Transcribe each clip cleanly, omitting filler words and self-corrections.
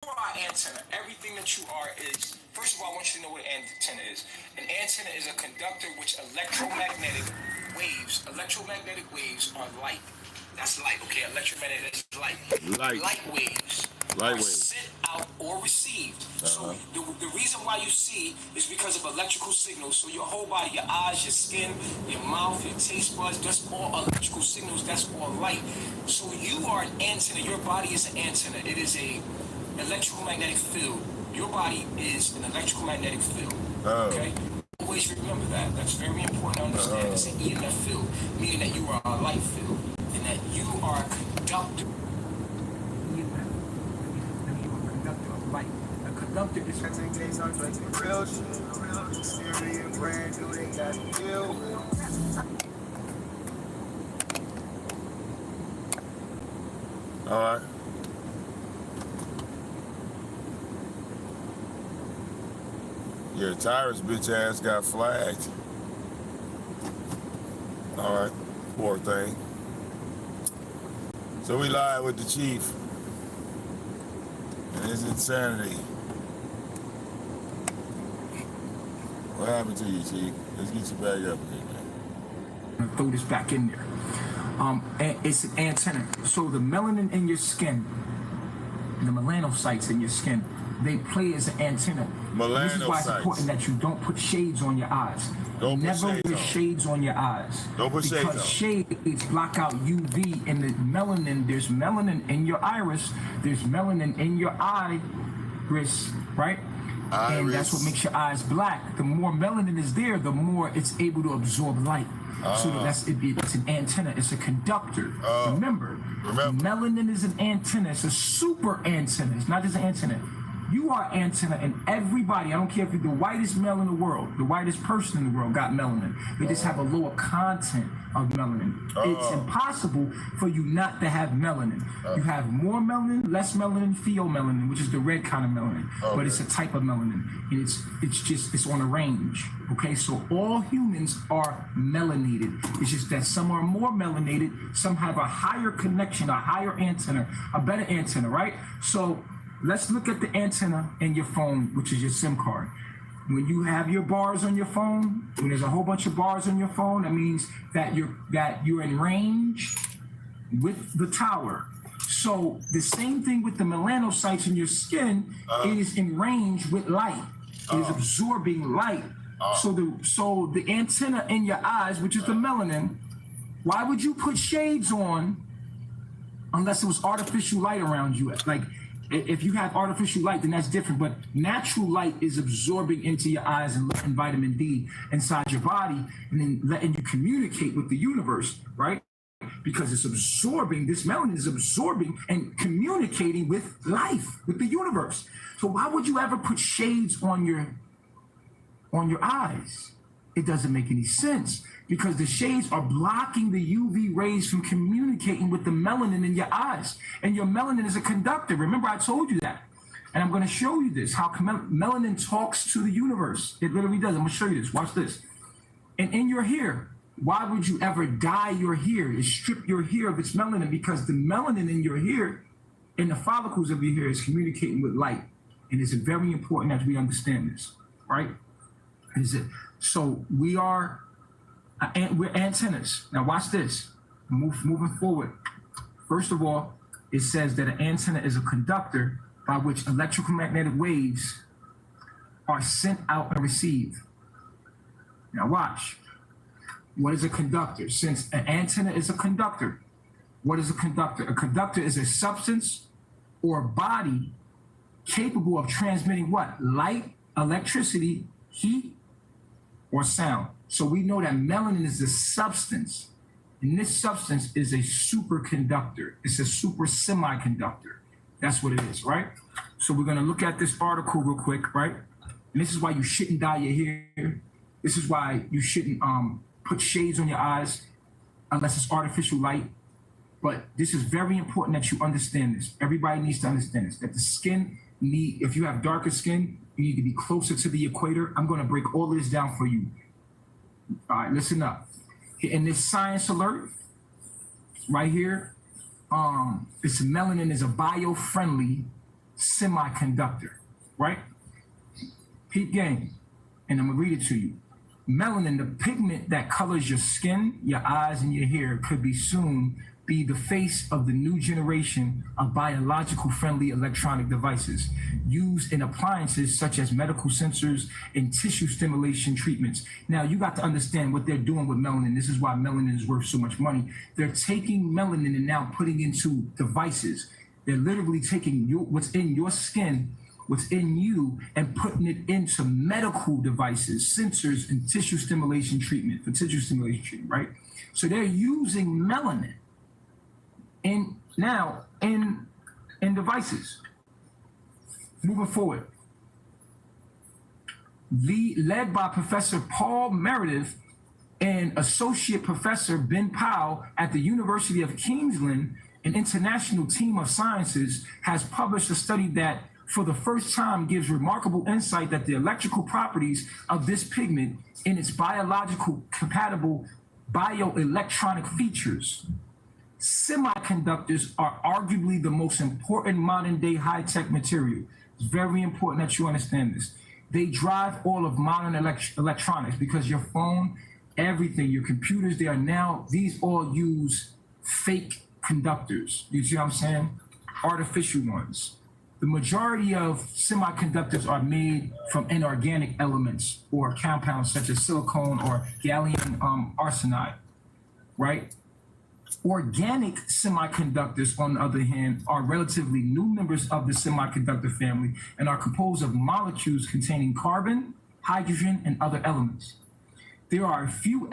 are an antenna. Everything that you are is, first of all, I want you to know what an antenna is. An antenna is a conductor which electromagnetic waves are light. That's light, okay? Electromagnetic is light. Light waves are sent out or received. So the reason why you see is because of electrical signals. So your whole body, your eyes, your skin, your mouth, your taste buds, that's all electrical signals. That's all light. So you are an antenna. Your body is an antenna. It is a electromagnetic field. Your body is an electromagnetic field. Okay? Always remember that. That's very important to understand. It's an EMF field, meaning that you are a light field and that you are a conductor. EMF. That you are a conductor of light. A conductor is real serious, brand new, they got deal. All right. Yeah, Tyrus bitch ass got flagged. All right, poor thing. So we live with the chief and his insanity. What happened to you, chief? Let's get you back up here, man. I'm gonna throw this back in there. It's an antenna. So the melanin in your skin, the melanocytes in your skin, they play as an antenna. This is why it's important that you don't put shades on your eyes. Never wear shades on your eyes. Don't put shades on. Because shades block out UV and the melanin. There's melanin in your iris. There's melanin in your iris, right? And that's what makes your eyes black. The more melanin is there, the more it's able to absorb light. So it's an antenna. It's a conductor. Remember, melanin is an antenna. It's a super antenna. It's not just an antenna. You are antenna, and everybody, I don't care if you're the whitest male in the world, the whitest person in the world got melanin. They just have a lower content of melanin. It's impossible for you not to have melanin. You have more melanin, less melanin, pheomelanin, which is the red kind of melanin. But it's a type of melanin, and it's on a range. Okay, so all humans are melanated. It's just that some are more melanated, some have a higher connection, a higher antenna, a better antenna, right? So let's look at the antenna in your phone, which is your SIM card. When you have your bars on your phone, when there's a whole bunch of bars on your phone, that means that you're in range with the tower. So the same thing with the melanocytes in your skin is in range with light. It is absorbing light. So the antenna in your eyes, which is the melanin, why would you put shades on unless it was artificial light around you? Like, if you have artificial light, then that's different. But natural light is absorbing into your eyes and letting vitamin D inside your body and then letting you communicate with the universe, right? Because it's absorbing, this melanin is absorbing and communicating with life, with the universe. So why would you ever put shades on your eyes? It doesn't make any sense, because the shades are blocking the UV rays from communicating with the melanin in your eyes. And your melanin is a conductor. Remember, I told you that. And I'm going to show you this, how melanin talks to the universe. It literally does. I'm going to show you this. Watch this. And in your hair, why would you ever dye your hair? You strip your hair of its melanin, because the melanin in your hair, in the follicles of your hair, is communicating with light. And it's very important that we understand this, right? So we're antennas. Now watch this. Moving forward. First of all, it says that an antenna is a conductor by which electromagnetic waves are sent out and received. Now watch. What is a conductor? Since an antenna is a conductor, what is a conductor? A conductor is a substance or body capable of transmitting what? Light, electricity, heat, or sound. So we know that melanin is a substance, and this substance is a superconductor. It's a super semiconductor. That's what it is, right? So we're going to look at this article real quick, right? And this is why you shouldn't dye your hair. This is why you shouldn't put shades on your eyes unless it's artificial light. But this is very important that you understand this. Everybody needs to understand this, that the skin if you have darker skin, you need to be closer to the equator. I'm going to break all this down for you. All right, listen up. In this science alert, right here, it's melanin is a bio-friendly semiconductor, right? Peep game, and I'm gonna read it to you. Melanin, the pigment that colors your skin, your eyes, and your hair, could be soon be the face of the new generation of biological friendly electronic devices used in appliances such as medical sensors and tissue stimulation treatments. Now, you got to understand what they're doing with melanin. This is why melanin is worth so much money. They're taking melanin and now putting into devices. They're literally taking what's in your skin, what's in you, and putting it into medical devices, sensors, and tissue stimulation treatment, for tissue stimulation treatment, right? So they're using melanin in devices. Moving forward, led by Professor Paul Meredith and Associate Professor Ben Powell at the University of Queensland, an international team of scientists has published a study that for the first time gives remarkable insight that the electrical properties of this pigment and its biological compatible bioelectronic features. Semiconductors are arguably the most important modern day high-tech material. It's very important that you understand this. They drive all of modern electronics because your phone, everything, your computers, these all use fake conductors. You see what I'm saying? Artificial ones. The majority of semiconductors are made from inorganic elements or compounds such as silicon or gallium arsenide, right? Organic semiconductors, on the other hand, are relatively new members of the semiconductor family and are composed of molecules containing carbon, hydrogen, and other elements. There are a few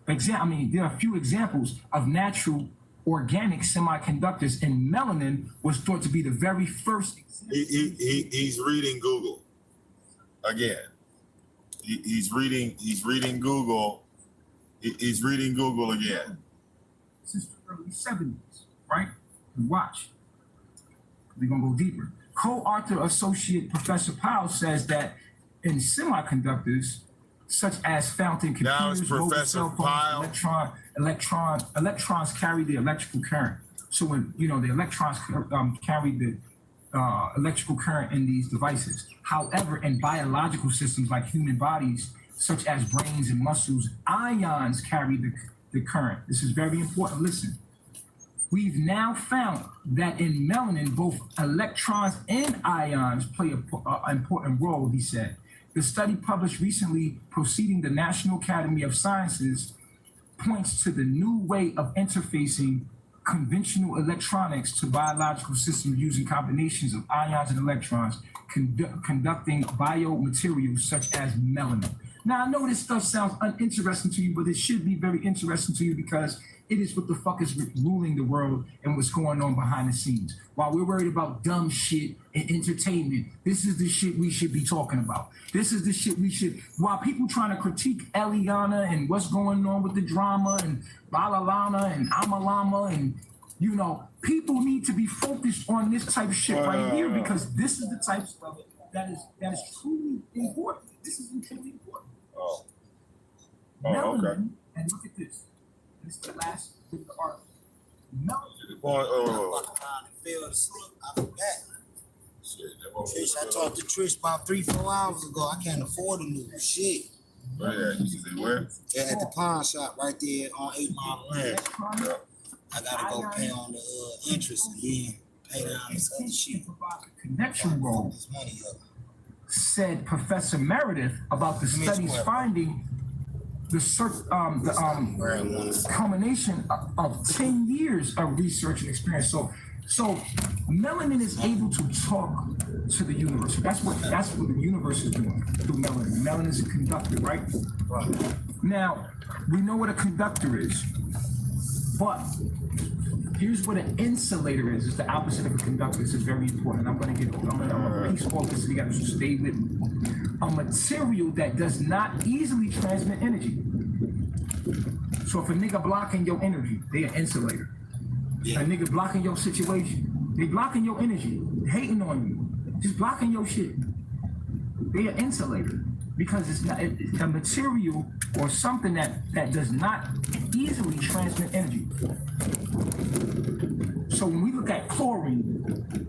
examples of natural organic semiconductors, and melanin was thought to be the very first. He's reading Google again. He's reading Google. He's reading Google again. Since the early 70s, right? And watch. We're gonna go deeper. Co-author Associate Professor Powell says that in semiconductors, such as found in computers, mobile cell phones, electrons carry the electrical current. So when the electrons carry the electrical current in these devices. However, in biological systems like human bodies, such as brains and muscles, ions carry the current. This is very important. Listen, we've now found that in melanin, both electrons and ions play an important role, he said. The study published recently preceding the National Academy of Sciences points to the new way of interfacing conventional electronics to biological systems using combinations of ions and electrons, conducting biomaterials such as melanin. Now, I know this stuff sounds uninteresting to you, but it should be very interesting to you because it is what the fuck is ruling the world and what's going on behind the scenes. While we're worried about dumb shit and entertainment, this is the shit we should be talking about. This is the shit while people trying to critique Eliana and what's going on with the drama and Balalana and Amalama and, people need to be focused on this type of shit right here because this is the type of stuff that is truly important. This is truly important. Melanin, okay. And look at this. This is the last bit of the article. Melanin. Fell asleep. I forgot. Trish, I talked to Trish about 3-4 hours ago. I can't afford a new shit. Yeah, you said where? Yeah, at the pawn shop right there on 8 Mile Lane. Yeah. I gotta go pay on the interest and then pay down this other shit. Connection role, said Professor Meredith about the study's finding the culmination of 10 years of research and experience. So melanin is able to talk to the universe. That's what the universe is doing through melanin. Melanin is a conductor, right? Now, we know what a conductor is, but here's what an insulator is. It's the opposite of a conductor. This is very important. I'm gonna piece all this together, so stay with me. A material that does not easily transmit energy. So if a nigga blocking your energy, they an insulator. Yeah. A nigga blocking your situation, they blocking your energy, hating on you, just blocking your shit. They an insulator because it's a material or something that does not easily transmit energy. So when we look at chlorine,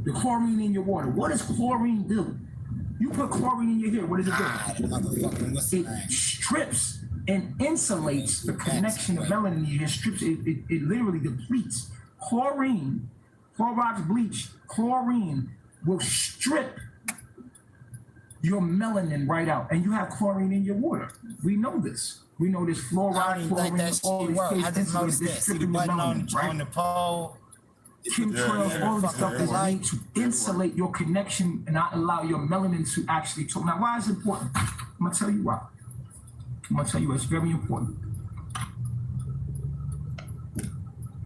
The chlorine in your water. What does chlorine do? You put chlorine in your hair, what does it do? It strips and insulates the connection of melanin in your hair. Strips it literally depletes. Chlorine, Clorox bleach, chlorine will strip your melanin right out. And you have chlorine in your water. We know this. We know this fluoride, chlorine, all these things insulates this stripping the melanin, right? On the pole. Chemtrails, all this stuff is made to insulate your connection and not allow your melanin to actually talk. Now, why is it important? I'm gonna tell you why. I'm gonna tell you why it's very important.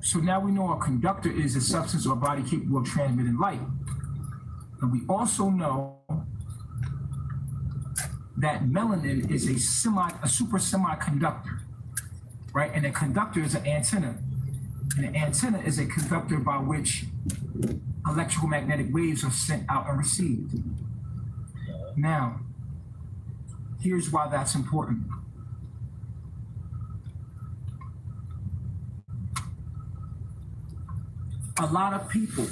So now we know a conductor is a substance or a body capable of transmitting light. And we also know that melanin is a super semiconductor, right? And a conductor is an antenna. And an antenna is a conductor by which electrical magnetic waves are sent out and received. Now, here's why that's important. A lot of people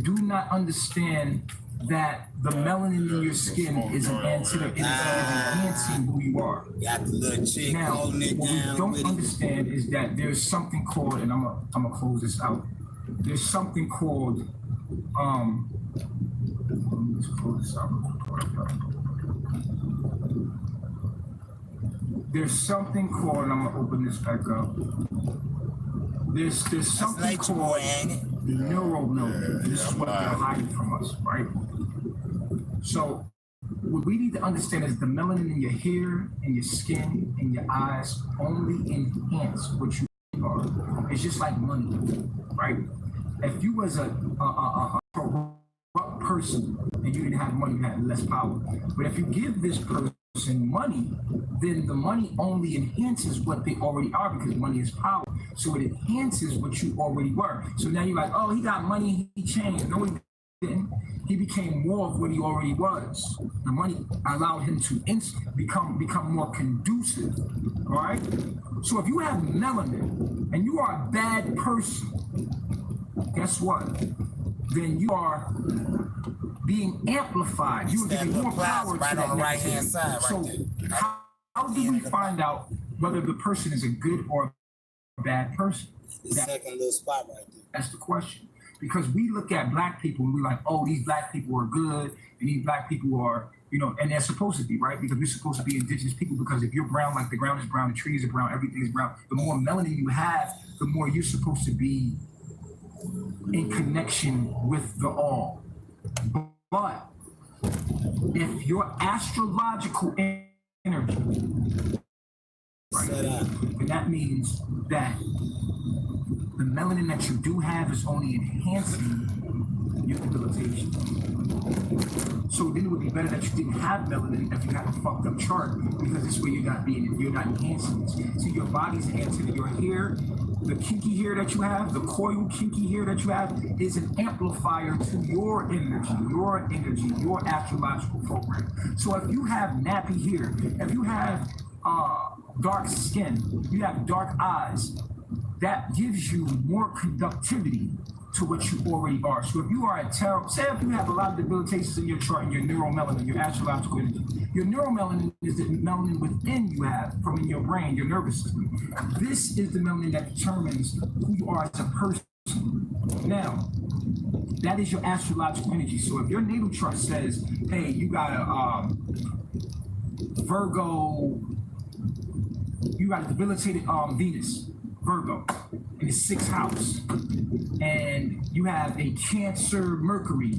do not understand that the melanin in your skin is an antenna. It is enhancing who you are. Got the little chick holding it down. What we don't understand is that there's something called, and I'm gonna close this out. There's something called let's close this out. There's something called, and I'm gonna open this back up. There's something called the neural node. This is what they're hiding from us, right? So what we need to understand is the melanin in your hair, in your skin, in your eyes only enhance what you are. It's just like money, right? If you was a corrupt person and you didn't have money, you had less power. But if you give this person money, then the money only enhances what they already are because money is power. So it enhances what you already were. So now you're like, oh, he got money, he changed. No, he didn't. He became more of what he already was. The money allowed him to become more conducive, all right? So if you have melanin and you are a bad person, guess what? Then you are being amplified. You are giving more power to that right-hand side. So how do we find out whether the person is a good or a bad person? The second little spot right there. That's the question. Because we look at black people and we're like, oh, these black people are good, and these black people are, and they're supposed to be, right? Because we're supposed to be indigenous people, because if you're brown, like the ground is brown, the trees are brown, everything is brown, the more melanin you have, the more you're supposed to be in connection with the all. But if your astrological energy, right, and that means that the melanin that you do have is only enhancing your debilitation. So then it would be better that you didn't have melanin if you have a fucked up chart, because this way you're not enhancing it. See, your body's enhancing it. Your hair, the kinky hair that you have, the coil kinky hair that you have, is an amplifier to your energy, your astrological program. So if you have nappy hair, if you have dark skin, you have dark eyes, that gives you more conductivity to what you already are. So if you are say if you have a lot of debilitations in your chart, in your neuromelanin, your astrological energy, your neuromelanin is the melanin within you have from in your brain, your nervous system. This is the melanin that determines who you are as a person. Now, that is your astrological energy. So if your natal chart says, hey, you got a Virgo, you got a debilitated Venus, Virgo, in the 6th house, and you have a Cancer Mercury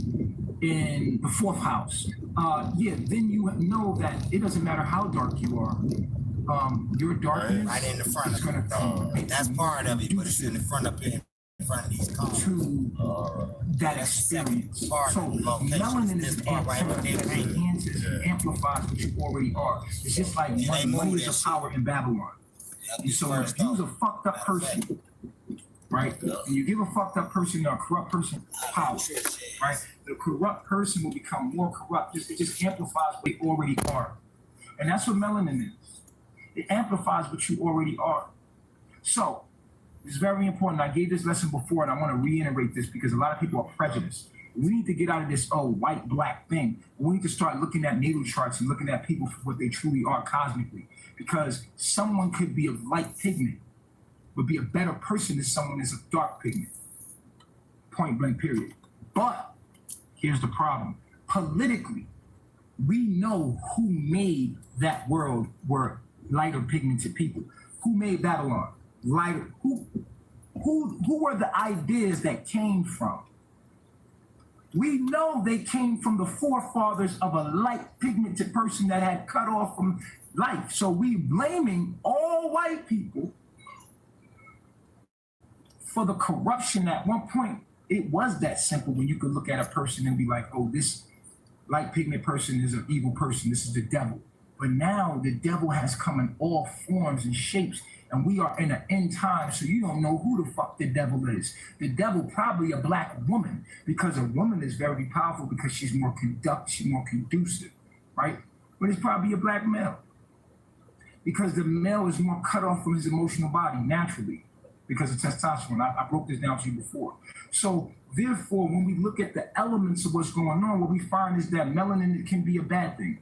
in the 4th house, then you know that it doesn't matter how dark you are. Your darkness right in the front is going to that's part of it, but it's in the front up here. In front of these columns. To that experience. So melanin is an antenna that enhances and amplifies what you already are. It's just like money is a power in Babylon. And so if you was a fucked up person, right? And you give a fucked up person or a corrupt person power, right? The corrupt person will become more corrupt. It just amplifies what they already are. And that's what melanin is. It amplifies what you already are. So It's very important. I gave this lesson before, and I want to reiterate this because a lot of people are prejudiced. We need to get out of this white black thing. We need to start looking at natal charts and looking at people for what they truly are cosmically, because someone could be of light pigment but be a better person than someone that's of dark pigment. Point blank period. But here's the problem. Politically, we know who made that world where lighter pigmented people. Who made Babylon? Lighter. Who were the ideas that came from? We know they came from the forefathers of a light pigmented person that had cut off from life. So we blaming all white people for the corruption. At one point, it was that simple when you could look at a person and be like, oh, this light pigment person is an evil person. This is the devil. But now the devil has come in all forms and shapes, and we are in an end time, so you don't know who the fuck the devil is. The devil probably a black woman, because a woman is very powerful because she's more conducive, right? But it's probably a black male, because the male is more cut off from his emotional body naturally because of testosterone. I broke this down to you before. So therefore, when we look at the elements of what's going on, what we find is that melanin can be a bad thing.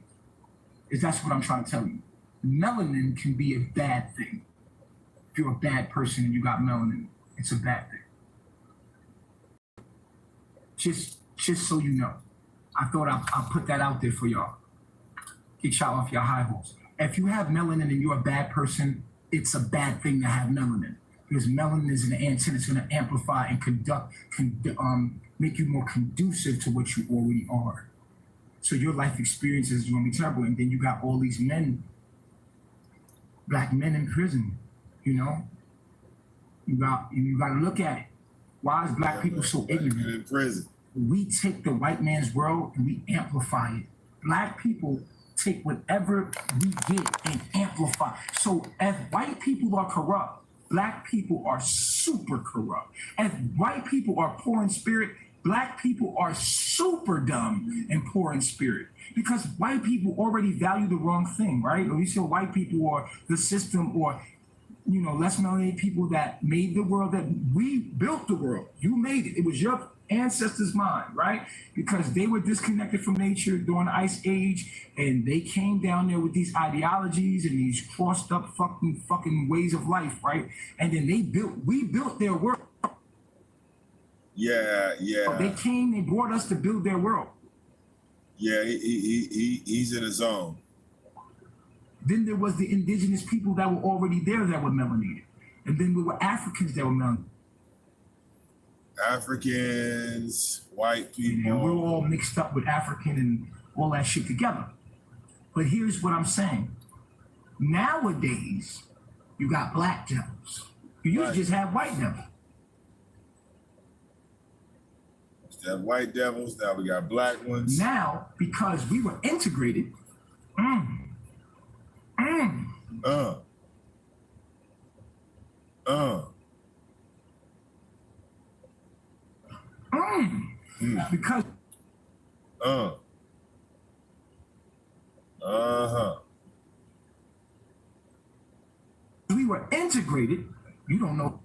That's what I'm trying to tell you. Melanin can be a bad thing. If you're a bad person and you got melanin, it's a bad thing. Just so you know. I thought I'll put that out there for y'all. Get shot off your high horse. If you have melanin and you're a bad person, it's a bad thing to have melanin. Because melanin is an antenna. It's going to amplify and make you more conducive to what you already are. So your life experiences are going to be terrible. And then you got all these men, black men in prison, you know? You got to look at it. Why is black people so ignorant? In prison. We take the white man's world and we amplify it. Black people take whatever we get and amplify. So if white people are corrupt, black people are super corrupt. If white people are poor in spirit, black people are super dumb and poor in spirit, because white people already value the wrong thing, right? Or you see white people or the system or, you know, less melanated people that made the world, that we built the world. You made it. It was your ancestors' mind, right? Because they were disconnected from nature during the Ice Age, and they came down there with these ideologies and these crossed up fucking ways of life, right? And then we built their world. Yeah. They came, they brought us to build their world. Yeah, he's in his zone. Then there was the indigenous people that were already there that were melanated. And then there were Africans that were melanated. Africans, white people. And we're all mixed up with African and all that shit together. But here's what I'm saying. Nowadays, you got black devils. You used to just have white devils. Got white devils, now we got black ones. Now, because we were integrated, because we were integrated, you don't know.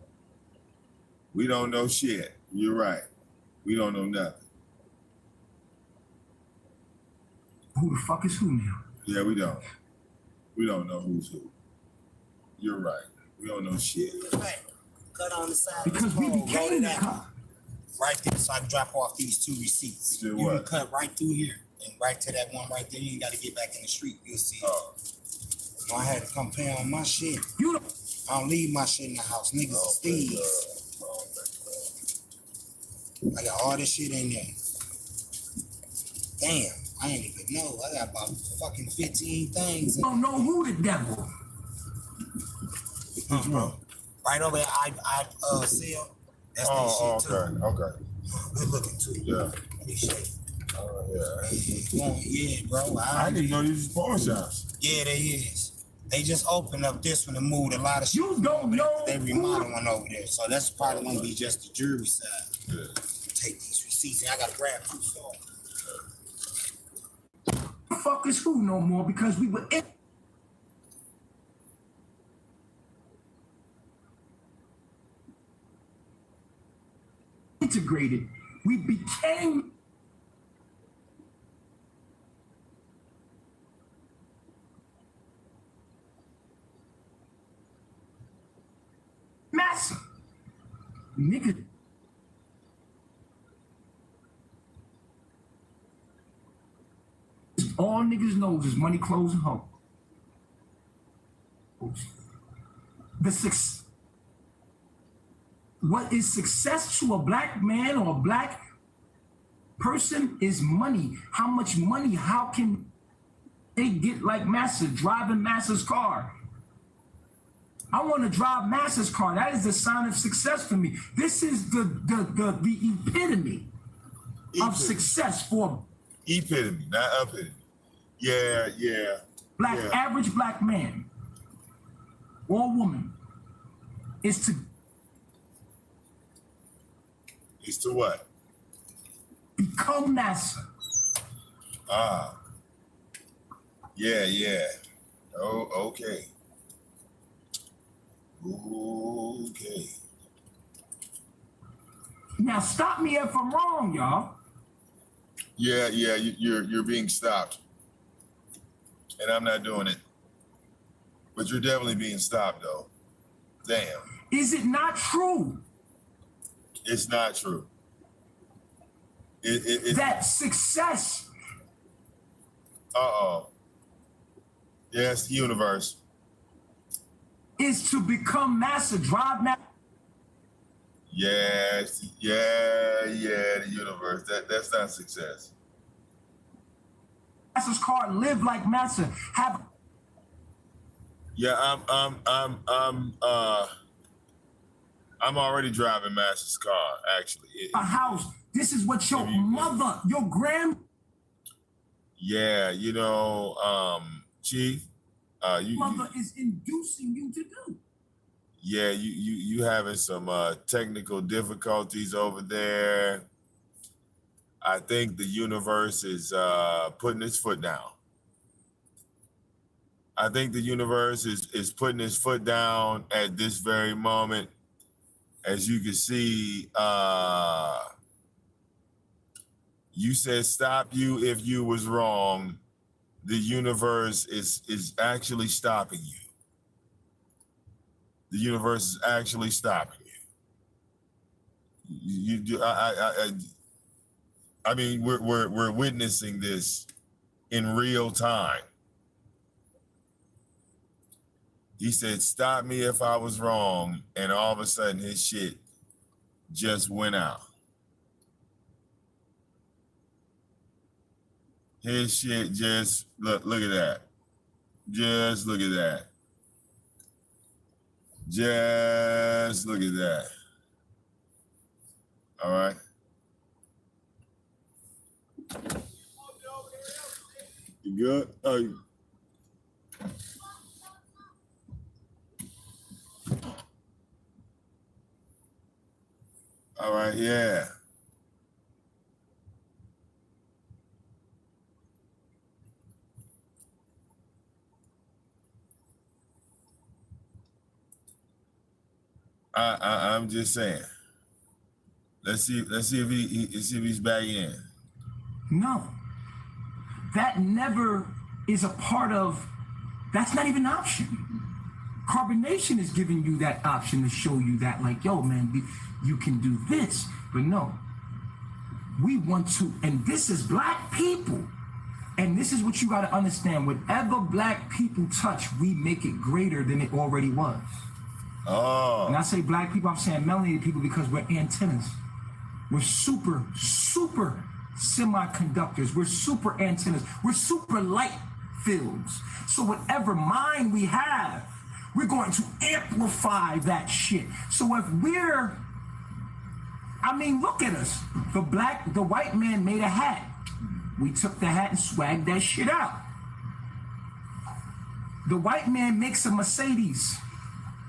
We don't know shit. You're right. We don't know nothing. Who the fuck is who now? Yeah, we don't. We don't know who's who. You're right. We don't know shit. Right. Cut on the side. Because we became the cut. Right there, so I can drop off these 2 receipts. Do you what? can cut right through here and right to that one right there. You ain't got to get back in the street. You'll see. So I had to come pay on my shit. I don't leave my shit in the house. Niggas are thieves. I got all this shit in there. Damn, I ain't even know. I got about fucking 15 things. You don't know who the devil. Right over there, I sell. That's that shit too. Okay. Good looking too. Yeah. Let me shake. Yeah. Yeah, bro. I didn't know these was pawn shops. Yeah, they is. They just opened up this one and moved a lot of shit. You don't know. They remodeled one over there, so that's probably gonna be just the jewelry side. Yeah. Take these receipts, and I gotta grab 2 stores. The fuck is who no more, because we were in. integrated. We became massa. Nigga. All niggas knows is money, clothes, and hoes. What is success to a black man or a black person is money. How much money? How can they get like Massa, driving Massa's car? I want to drive Massa's car. That is the sign of success for me. This is the epitome of success for epitome, not epitome. Yeah. Average black man or woman is to what? Become NASA. Yeah. Oh, okay. Okay. Now stop me if I'm wrong, y'all. Yeah, you're being stopped. And I'm not doing it. But you're definitely being stopped, though. Damn. Is it not true? It's not true. That success. Yes, the universe. Is to become Massa, drive Massa. Yes, the universe. That's not success. Massa's car, live like Massa, have. Yeah, I'm already driving Massa's car, actually. A house. This is what your mother, your grand. Yeah, Chief, mother is inducing you to do. Yeah, you having some technical difficulties over there. I think the universe is putting its foot down. I think the universe is putting its foot down at this very moment. As you can see, you said stop you if you was wrong. The universe is actually stopping you. The universe is actually stopping you. I mean, we're witnessing this in real time. He said, stop me if I was wrong. And all of a sudden his shit just went out. His shit just, look at that. Just look at that. Just look at that. All right. You good? Oh. All right, yeah. I'm just saying. Let's see if he's back in. No. That never is a part of, that's not even an option. Carbonation is giving you that option to show you that, like, yo, man, you can do this. But no, we want to, and this is black people. And this is what you got to understand. Whatever black people touch, we make it greater than it already was. Oh. And I say black people, I'm saying melanated people because we're antennas. We're super semiconductors. We're super antennas. We're super light fields. So whatever mind we have, we're going to amplify that shit. So if we're, I mean, look at us. The white man made a hat. We took the hat and swagged that shit out. The white man makes a Mercedes.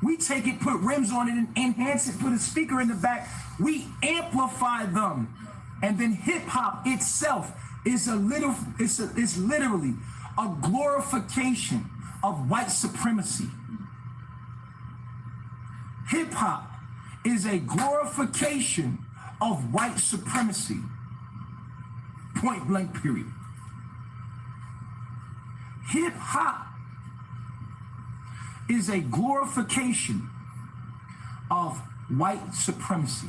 We take it, put rims on it, and enhance it, put a speaker in the back. We amplify them. And then hip hop itself is it's literally a glorification of white supremacy. Hip hop is a glorification of white supremacy. Point blank period. Hip hop is a glorification of white supremacy.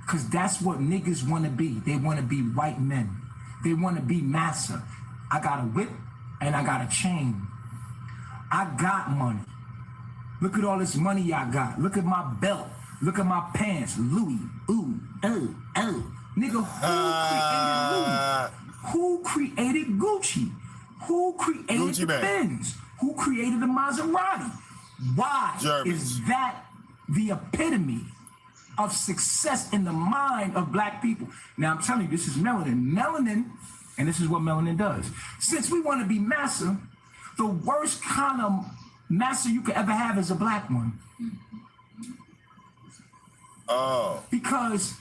Because that's what niggas want to be. They want to be white men. They want to be massa. I got a whip and I got a chain. I got money. Look at all this money I got. Look at my belt. Look at my pants. Louis. Ooh, oh, oh. Nigga, who created Gucci? Who created Gucci the man. Benz? Who created the Maserati? Why Germans. is that the epitome of success in the mind of black people? Now I'm telling you, this is melanin. Melanin, and this is what melanin does. Since we want to be massa, the worst kind of massa you could ever have is a black one. Oh. Because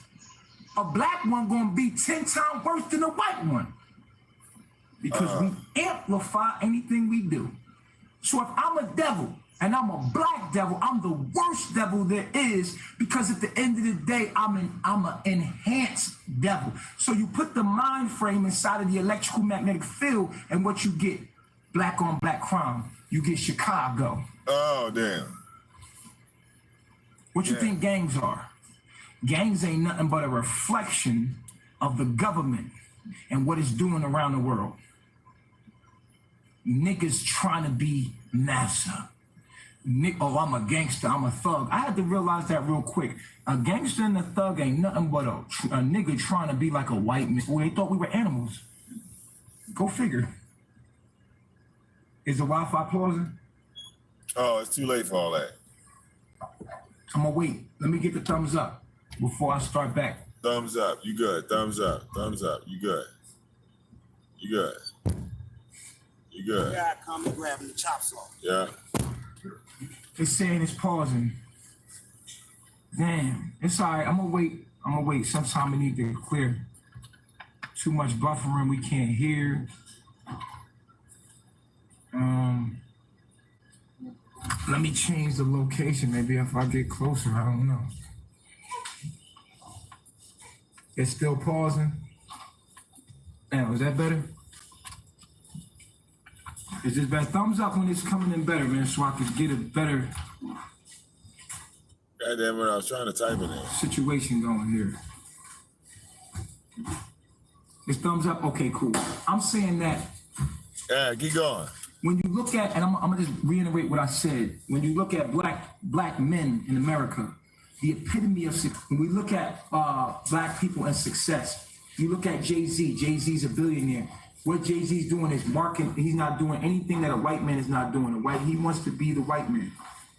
a black one gonna be 10 times worse than a white one. Because we amplify anything we do. So if I'm a devil and I'm a black devil, I'm the worst devil there is, because at the end of the day, I'm an enhanced devil. So you put the mind frame inside of the electrical magnetic field, and what you get, black on black crime, you get Chicago. Oh, damn. What you think gangs are? Gangs ain't nothing but a reflection of the government and what it's doing around the world. Niggas trying to be NASA. Oh, I'm a gangster, I'm a thug. I had to realize that real quick. A gangster and a thug ain't nothing but a nigga trying to be like a white man. Well, they thought we were animals. Go figure. Is the Wi-Fi pausing? Oh, it's too late for all that. I'm gonna wait. Let me get the thumbs up before I start back. Thumbs up. You good. Thumbs up. Thumbs up. You good. You good. You good. Yeah, I come and grabbing the chops off. Yeah. It's saying it's pausing. Damn. It's all right. I'm gonna wait. Sometime we need to clear. Too much buffering. We can't hear. Let me change the location. Maybe if I get closer, I don't know. It's still pausing. Now, is that better? Is this better? Thumbs up when it's coming in better, man, so I could get a better Goddamn it, I was trying to type it in. situation going here. It's thumbs up? Okay, cool. I'm saying that Yeah, keep going. when you look at, and I'm gonna just reiterate what I said, when you look at black men in America, the epitome of, when we look at black people and success, you look at Jay-Z. Jay-Z's a billionaire. What Jay-Z's doing is marketing. He's not doing anything that a white man is not doing. He wants to be the white man.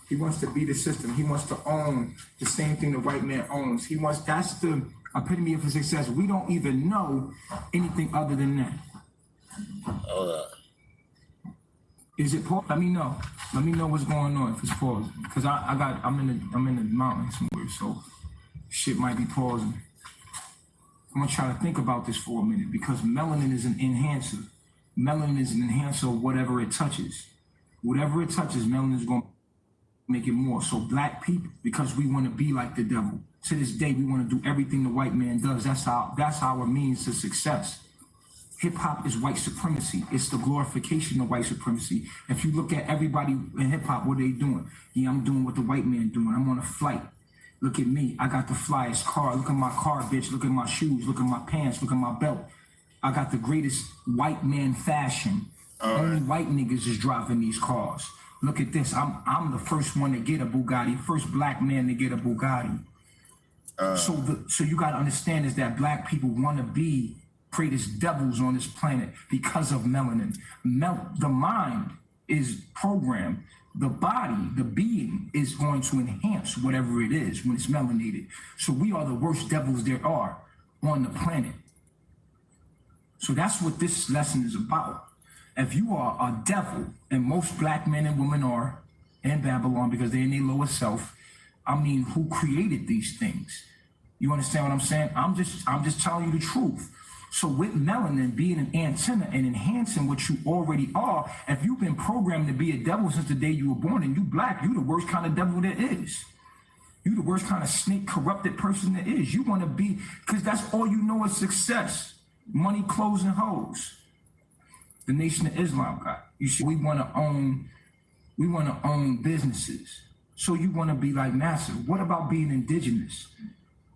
He wants to be the system. He wants to own the same thing the white man owns. That's the epitome of his success. We don't even know anything other than that. Hold up. Is it paused? Let me know. Let me know what's going on if it's paused. Because I'm in the mountains somewhere, so shit might be pausing. I'm gonna try to think about this for a minute, because melanin is an enhancer. Melanin is an enhancer of whatever it touches. Whatever it touches, melanin is gonna make it more. So black people, because we want to be like the devil. To this day, we want to do everything the white man does. That's our means to success. Hip hop is white supremacy. It's the glorification of white supremacy. If you look at everybody in hip hop, what they doing? Yeah, I'm doing what the white man doing. I'm on a flight. Look at me. I got the flyest car. Look at my car, bitch. Look at my shoes. Look at my pants. Look at my belt. I got the greatest white man fashion. Only white niggas is driving these cars. Look at this. I'm the first one to get a Bugatti. First black man to get a Bugatti. So you got to understand is that black people want to be greatest devils on this planet because of melanin. The mind is programmed. The body, the being, is going to enhance whatever it is when it's melanated. So we are the worst devils there are on the planet. So that's what this lesson is about. If you are a devil, and most black men and women are in Babylon because they're in their lower self, I mean, who created these things? You understand what I'm saying? I'm just telling you the truth. So with melanin being an antenna and enhancing what you already are, if you've been programmed to be a devil since the day you were born and you black, you the worst kind of devil there is. You the worst kind of snake corrupted person there is. You want to be, because that's all you know is success. Money, clothes, and hoes. The Nation of Islam got. You see, we want to own businesses. So you want to be like NASA. What about being indigenous?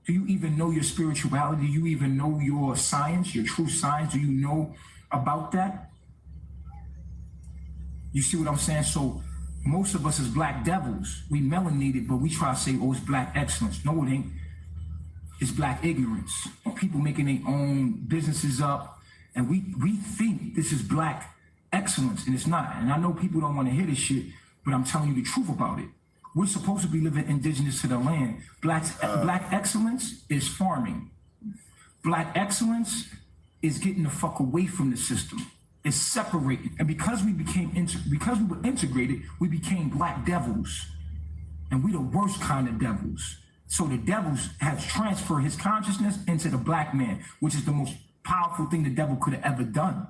Do you even know your spirituality? Do you even know your science, your true science? Do you know about that? You see what I'm saying? So most of us as black devils, we melanated, but we try to say, oh, it's black excellence. No, it ain't. It's black ignorance. People making their own businesses up, and we think this is black excellence, and it's not. And I know people don't want to hear this shit, but I'm telling you the truth about it. We're supposed to be living indigenous to the land. Black excellence is farming. Black excellence is getting the fuck away from the system. It's separating. And because we were integrated, we became black devils. And we the worst kind of devils. So the devils has transferred his consciousness into the black man, which is the most powerful thing the devil could have ever done.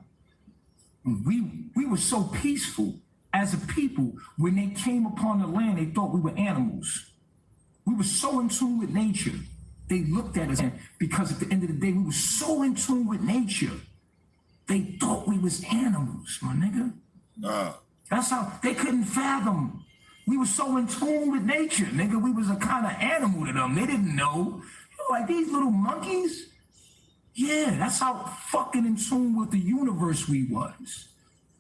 We were so peaceful as a people. When they came upon the land, they thought we were animals. We were so in tune with nature. They looked at us, and because at the end of the day, we were so in tune with nature, they thought we was animals, my nigga. That's how they couldn't fathom. We were so in tune with nature, nigga. We was a kind of animal to them. They didn't know. Like these little monkeys. Yeah, that's how fucking in tune with the universe we was.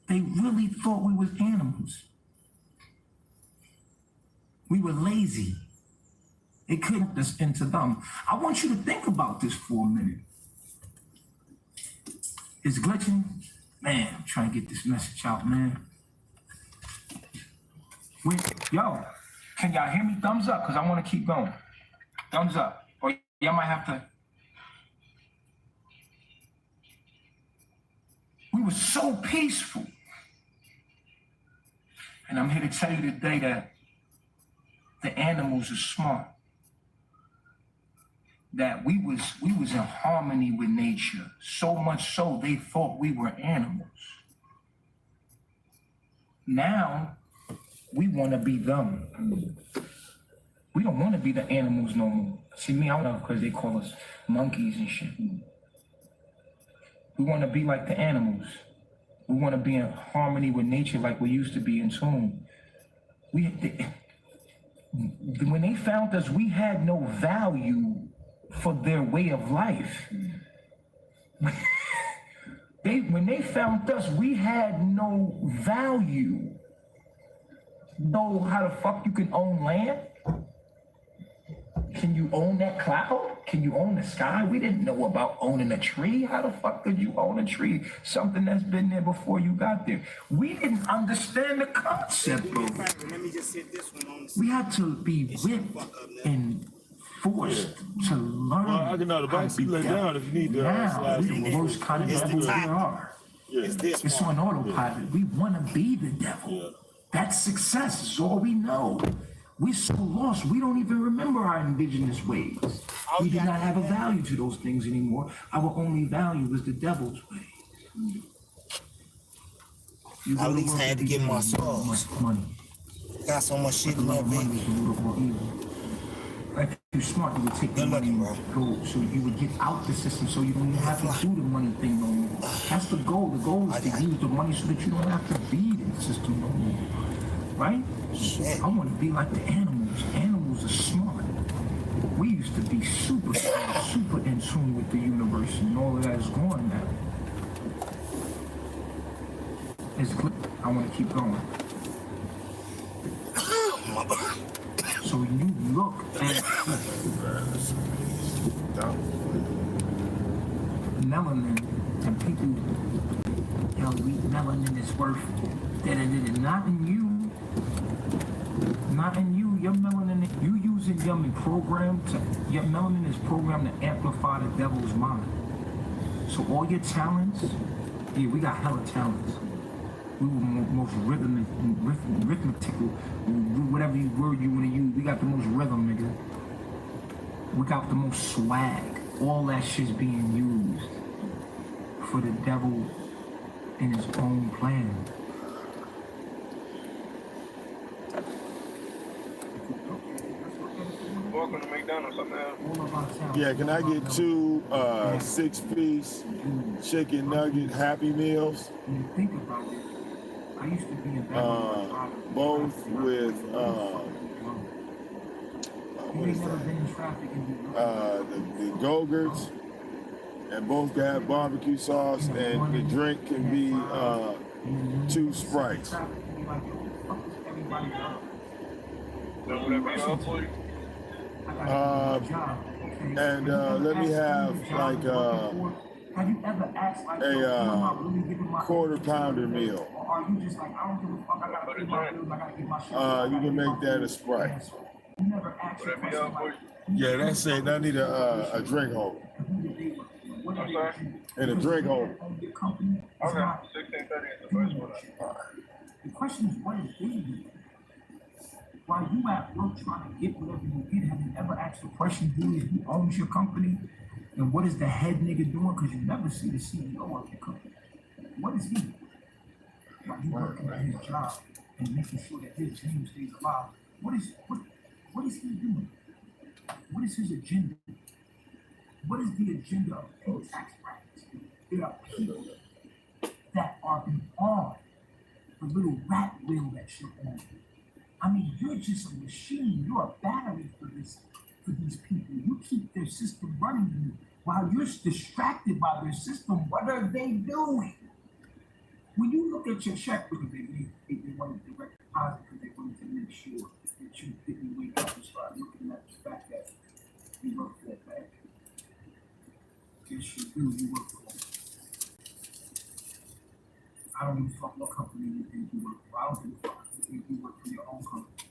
They really thought we was animals. We were lazy. It couldn't put us into them. I want you to think about this for a minute. It's glitching. Man, I'm trying to get this message out, man. Wait, yo, can y'all hear me? Thumbs up, because I want to keep going. Thumbs up. Or y'all might have to. We were so peaceful. And I'm here to tell you today that the animals are smart. That we was in harmony with nature. So much so they thought we were animals. Now we want to be them. We don't want to be the animals no more. See me, I don't know, because they call us monkeys and shit. We want to be like the animals. We want to be in harmony with nature like we used to be in tune. When they found us, we had no value for their way of life. When they found us, we had no value. Know how the fuck you can own land? Can you own that cloud? Can you own the sky? We didn't know about owning a tree. How the fuck could you own a tree? Something that's been there before you got there. We didn't understand the concept, bro. We had to be whipped and forced to learn. Well, I can know the bike seat lay down if you need to. Now, we the worst kind of devils there are. Yeah. It's on autopilot. We want to be the devil. Yeah. That's success. Is all we know. We're so lost. We don't even remember our indigenous ways. We do not have a value to those things anymore. Our only value is the devil's way. I at least had to get my soul. Money. Got so much shit in that bitch. If you're smart, you would take the money and go, so you would get out the system so you don't even have to do the money thing no more. That's the goal. The goal is to use the money so that you don't have to be in the system no more. Right? Shit. I want to be like the animals. Animals are smart. We used to be super in tune with the universe, and all of that is gone now. It's good. I want to keep going. So you look at melanin, and people tell me melanin is worth that. Not in you. Not in you. Your melanin, you using your melanin is programmed to amplify the devil's mind. So all your talents, yeah, we got hella talents. We were most rhythmical, whatever word you want to use. We got the most rhythm, nigga. We got the most swag. All that shit's being used for the devil in his own plan. All of our towns. Yeah, can I get 2 6-piece chicken nugget Happy Meals? When you think about it, I used to be in that. Both with what is never that? been in traffic and The Go-Gurts, and both got barbecue sauce, and the drink can be 2 Sprites. And let me have like have you ever asked like a quarter pounder meal. Or are you just like, I don't give a fuck, I gotta pay my bills, I gotta get my shit. You can make that a Sprite. You never asked your question like, Yeah, that's it. I need A drink holder. And a drink holder. Okay, 16:30 is the first one. The question is, what is they? While you at work trying to get whatever you get, have you ever asked the question, who owns your company? And what is the head nigga doing? Because you never see the CEO of your company. What is he? While you working at his job and making sure that his team stays alive, what is he doing? What is his agenda? What is the agenda of pay tax brackets? There are people that are on the little rat wheel that you're on. I mean, you're just a machine. You're a battery for these people. You keep their system running you while you're distracted by their system. What are they doing? When you look at your check, because they wanted to direct deposit, because they wanted to make sure that you didn't wake up and start looking at the fact that you work for that bank. Yes, you do. You work for them. I don't give a fuck what company you think you work for. I don't give a fuck if you work for your own company.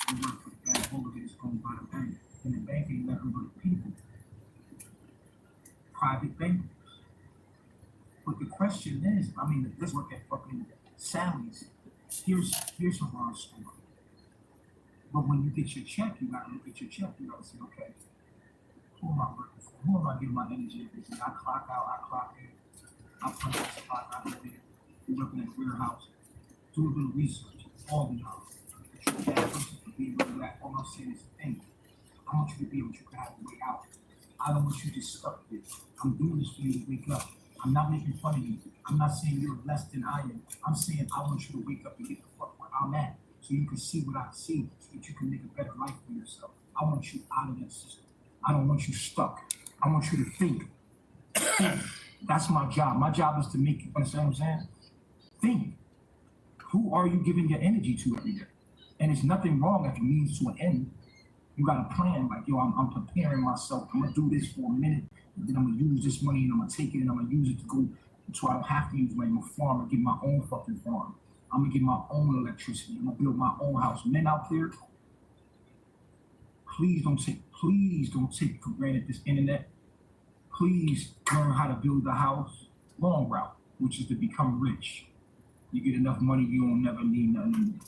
You work for the bank holder that's owned by the bank. And the bank ain't nothing but people. Private bankers. But the question is, I mean, let's look at fucking Sally's. Here's a raw story. But when you get your check, you gotta look at your check. You gotta say, okay, who am I working for? Who am I giving my energy every day? I clock out, I clock in. I punch out the clock, I go in. You're working at a warehouse. Do a little research. All the knowledge. You're a bad person to be where you're at. All I'm saying is think. I want you to be able to have a way out. I don't want you just stuck there. I'm doing this for you to wake up. I'm not making fun of you. I'm not saying you're less than I am. I'm saying I want you to wake up and get the fuck where I'm at so you can see what I see, so that you can make a better life for yourself. I want you out of that system. I don't want you stuck. I want you to think. That's my job. My job is to make you understand what I'm saying? Think. Who are you giving your energy to every day? And there's nothing wrong if it means to an end. You got a plan, like, yo, I'm preparing myself. I'm gonna do this for a minute, and then I'm gonna use this money, and I'm gonna take it, and I'm gonna use it to go, so I don't have to use money. I'm gonna farm and get my own fucking farm. I'm gonna get my own electricity. I'm gonna build my own house. Men out there, please don't take for granted this internet. Please learn how to build a house. Long route, which is to become rich. You get enough money, you don't never need nothing.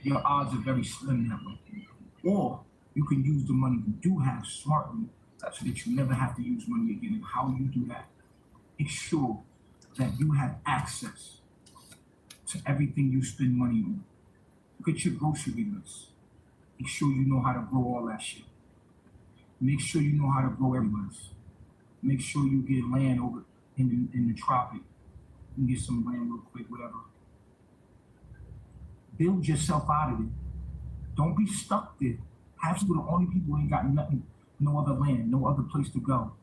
Your odds are very slim that way. Or you can use the money you do have smartly so that you never have to use money again. And how you do that? Make sure that you have access to everything you spend money on. Look at your grocery list. Make sure you know how to grow all that shit. Make sure you know how to grow everywhere. Make sure you get land over in the tropic. You can get some land real quick, whatever. Build yourself out of it. Don't be stuck there. Half of the only people who ain't got nothing, no other land, no other place to go.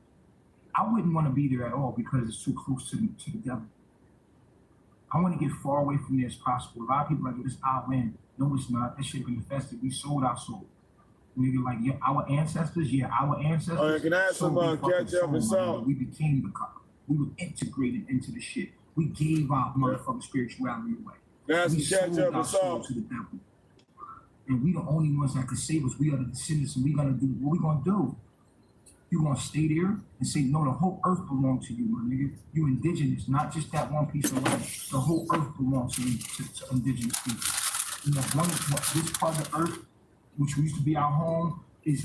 I wouldn't want to be there at all because it's too close to the devil. I want to get far away from there as possible. A lot of people are like, this our land. No, it's not. That shit been infested. We sold our soul. Nigga, like, yeah, our ancestors. Oh, yeah, can I have some ketchup and salt? We became the color. We were integrated into the shit. We gave our motherfucking spirituality away. That's we ketchup sold our and soul salt to the devil. And we the only ones that can save us. We are the descendants, and we're gonna do what we gonna do. You gonna stay there and say, no, the whole earth belongs to you, my nigga. You indigenous, not just that one piece of land. The whole earth belongs to indigenous people. You know, this part of the earth, which used to be our home, is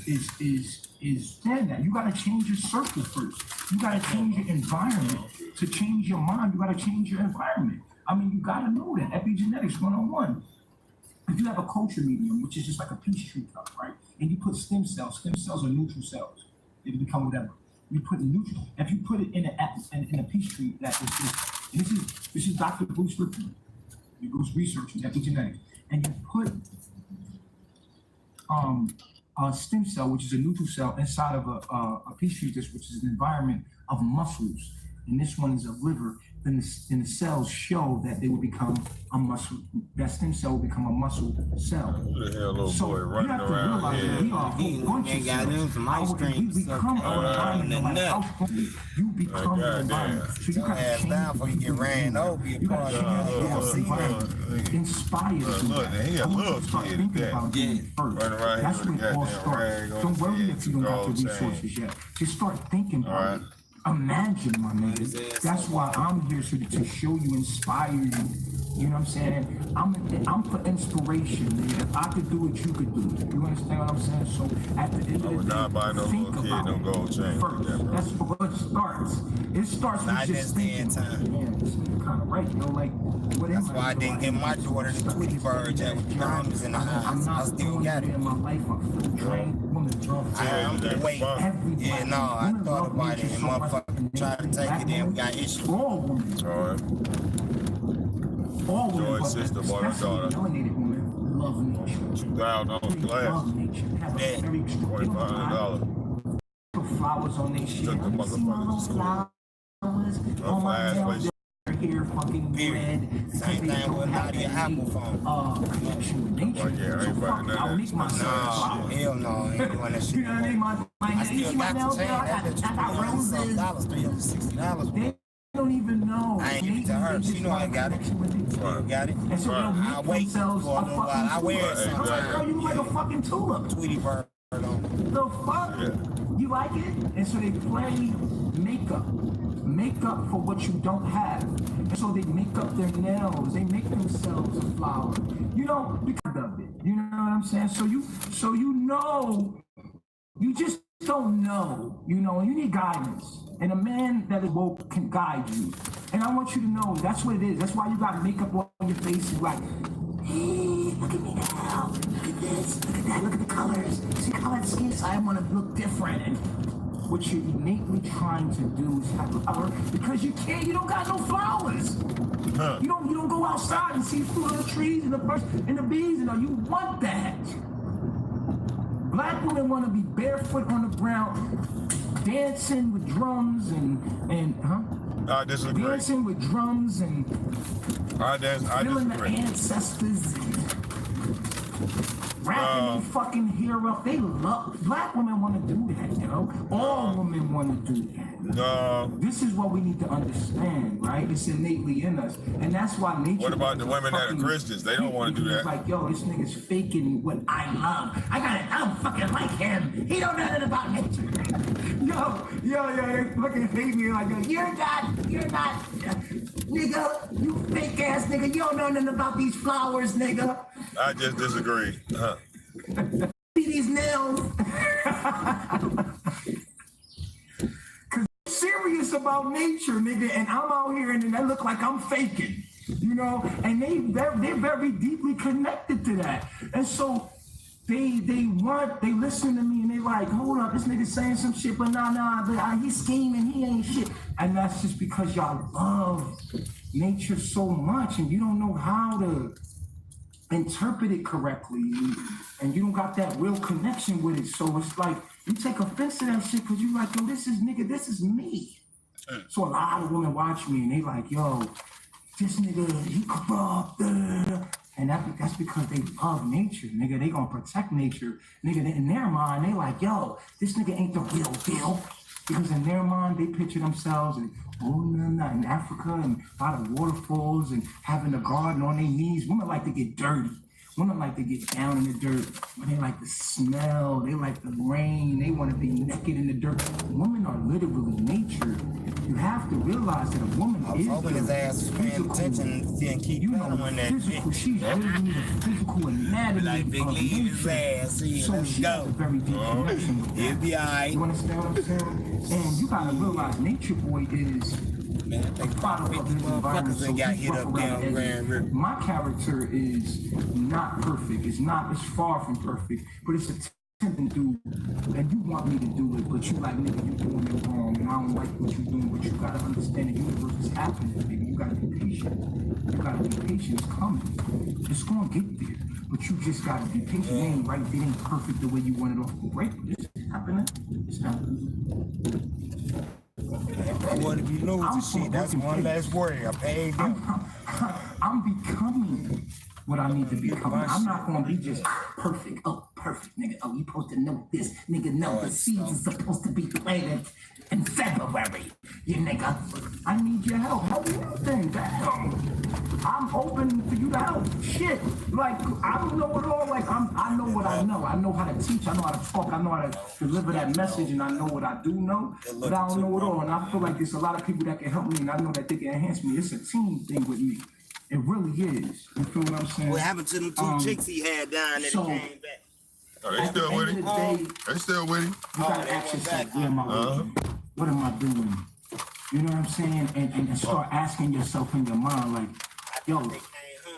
dead now. You gotta change your circle first. You gotta change your environment. To change your mind, you gotta change your environment. I mean, you gotta know that. Epigenetics 101. if you have a culture medium, which is just like a peach tree cup, right? And you put stem cells are neutral cells. They become whatever. You put neutral. If you put it in a peach tree, this is Dr. Bruce Lipton. Bruce research in epigenetics, and you put a stem cell, which is a neutral cell, inside of a peach tree, which is an environment of muscles, and this one is a liver. Then the cells show that they will become a muscle. That stem cell will become a muscle cell. Who the hell, little So boy, you running have to around realize that here? we are a whole bunch of cells. We become an environment. You become an environment. So you got to change down before you get ran over. You got to change the inspired. Look, he a little kid that. Running around That's here when with it a all goddamn starts. rag on Don't his worry head, if you don't got the gold chain. resources yet. Just start thinking about All it. Imagine, my nigga. That's why I'm here to show you, inspire you. You know what I'm saying? I'm for inspiration, nigga. If I could do it, you could do it. You understand what I'm saying? So at the end I of would the not buy day, no think little kid about no it gold chain. first. That's what it starts. It starts with Not just this day and thinking. time. Yeah, this nigga kind of right, yo. Like, what That's why I didn't get my daughter the Tweety bird yet with diamonds in the eyes. I'm not I still doing got it. in my life. I'm still trained. Woman drunk. I'm just waiting. Everybody. Yeah, no, I Women thought love about it nature and so much. motherfucker tried to take Black it, then we women, got issues. all women. All right. All women, Joy's but sister bought her especially daughter melanated women, love nature. $2,000 They glass. love nature. They have a Yeah. very $2,500. put flowers on their shit. Took the Let me see my motherfuckers little to school. flowers on my flash nails. place. Their hair fucking Period. red. Same They thing don't with have Nadia that Apple innate, phone. connection with nature. Like, yeah, I So ain't fuck finding it, none I'll of make that. myself flowers. Hell no, I ain't doing that shit. You know what I mean? My I you still see my got nails, the girl? chain. I That bitch got roses. $300, $360. They don't even know. I ain't give it to her. They She just know I want got it. connection with it. Still got it. And so they'll I make wait themselves for a a little while. fucking I wear it tulip. I'm like, girl, you look like a fucking tulip. Tweety bird on. The fuck? Yeah. You like it? And so they play makeup for what you don't have. And so they make up their nails. They make themselves a flower. You know, because of it. You know what I'm saying? So you know, you just don't know. You know, you need guidance. And a man that is woke can guide you. And I want you to know that's what it is. That's why you got makeup on your face. You're like, hey, look at me now. Look at this. Look at that. Look at the colors. See how that skin? So I want to look different. And what you're innately trying to do is have a flower because you can't. You don't got no flowers. You don't go outside and see fruit on the trees and the birds and the bees. You know you want that. Black women want to be barefoot on the ground, dancing with drums and I disagree. dancing with drums and I feeling the disagree. ancestors and wrapping their fucking hair up. They love black women want to do that, you know. All women want to do that. No. This is what we need to understand, right? It's innately in us, and that's why nature. What about the women that are Christians? They don't want to do that. It's like, yo, this nigga's faking what I love. I don't fucking like him. He don't know nothing about nature. yo, they fucking hate me like, you're not, nigga, you fake ass nigga. You don't know nothing about these flowers, nigga. I just disagree. See these nails. Serious about nature, nigga, and I'm out here and they look like I'm faking, you know, and they're very deeply connected to that, and so they listen to me and they like, hold up, this nigga saying some shit, but nah, he's scheming, he ain't shit, and that's just because y'all love nature so much and you don't know how to interpret it correctly, and you don't got that real connection with it. So it's like you take offense to that shit because you like, yo, this is me. So a lot of women watch me and they like, yo, this nigga, he corrupt, and that's because they love nature, nigga. They gonna protect nature, nigga. In their mind, they like, yo, this nigga ain't the real deal. Because in their mind, they picture themselves in Africa and by the waterfalls and having a garden on their knees. Women like to get dirty. Women like to get down in the dirt. They like the smell. They like the rain. They want to be naked in the dirt. Women are literally nature. You have to realize that a woman is hoping his ass was paying attention and keep on that physical. She's literally the physical anatomy like Big Lee his ass. See, so let's she has a go. very deep connection with that. It'll be all right. You understand what I'm saying? And you gotta realize Nature Boy is man. I think about 50 motherfuckers ain't got hit up down Grand River. My character is not perfect. It's far from perfect, but it's attempting to do, and you want me to do it, but you like, nigga, you doing it wrong, and I don't like what you're doing, but you gotta understand the universe is happening, baby. You gotta be patient. You gotta be patient. It's coming. It's gonna get there, but you just gotta be patient. It ain't right. It ain't perfect the way you want it off the break. It's happening. It's happening. I want to be losing shit. That's one less worry. I paid them. I'm becoming what I need to become. I'm not gonna be just perfect. Oh, perfect, nigga. Oh, you supposed to know this, nigga. No, the seeds is supposed to be planted in February. You nigga, I need your help. Help me out then. Damn. I'm open for you to help. Shit, like I don't know it all. Like I know what I know. I know how to teach. I know how to talk. I know how to deliver that message, and I know what I do know. But I don't know it all. And I feel like there's a lot of people that can help me, and I know that they can enhance me. It's a team thing with me. It really is. You feel what I'm saying? What happened to them two chicks he had down there that came back? Oh, they still with him? They still with him? You gotta ask yourself, where am I working? What am I doing? You know what I'm saying? And start asking yourself in your mind, like, yo,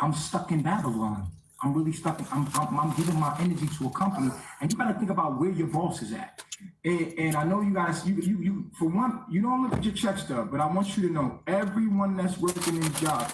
I'm stuck in Babylon. I'm really stuck. I'm giving my energy to a company, and you gotta think about where your boss is at. And I know you guys, you for one, you don't look at your check stub, but I want you to know, everyone that's working in job,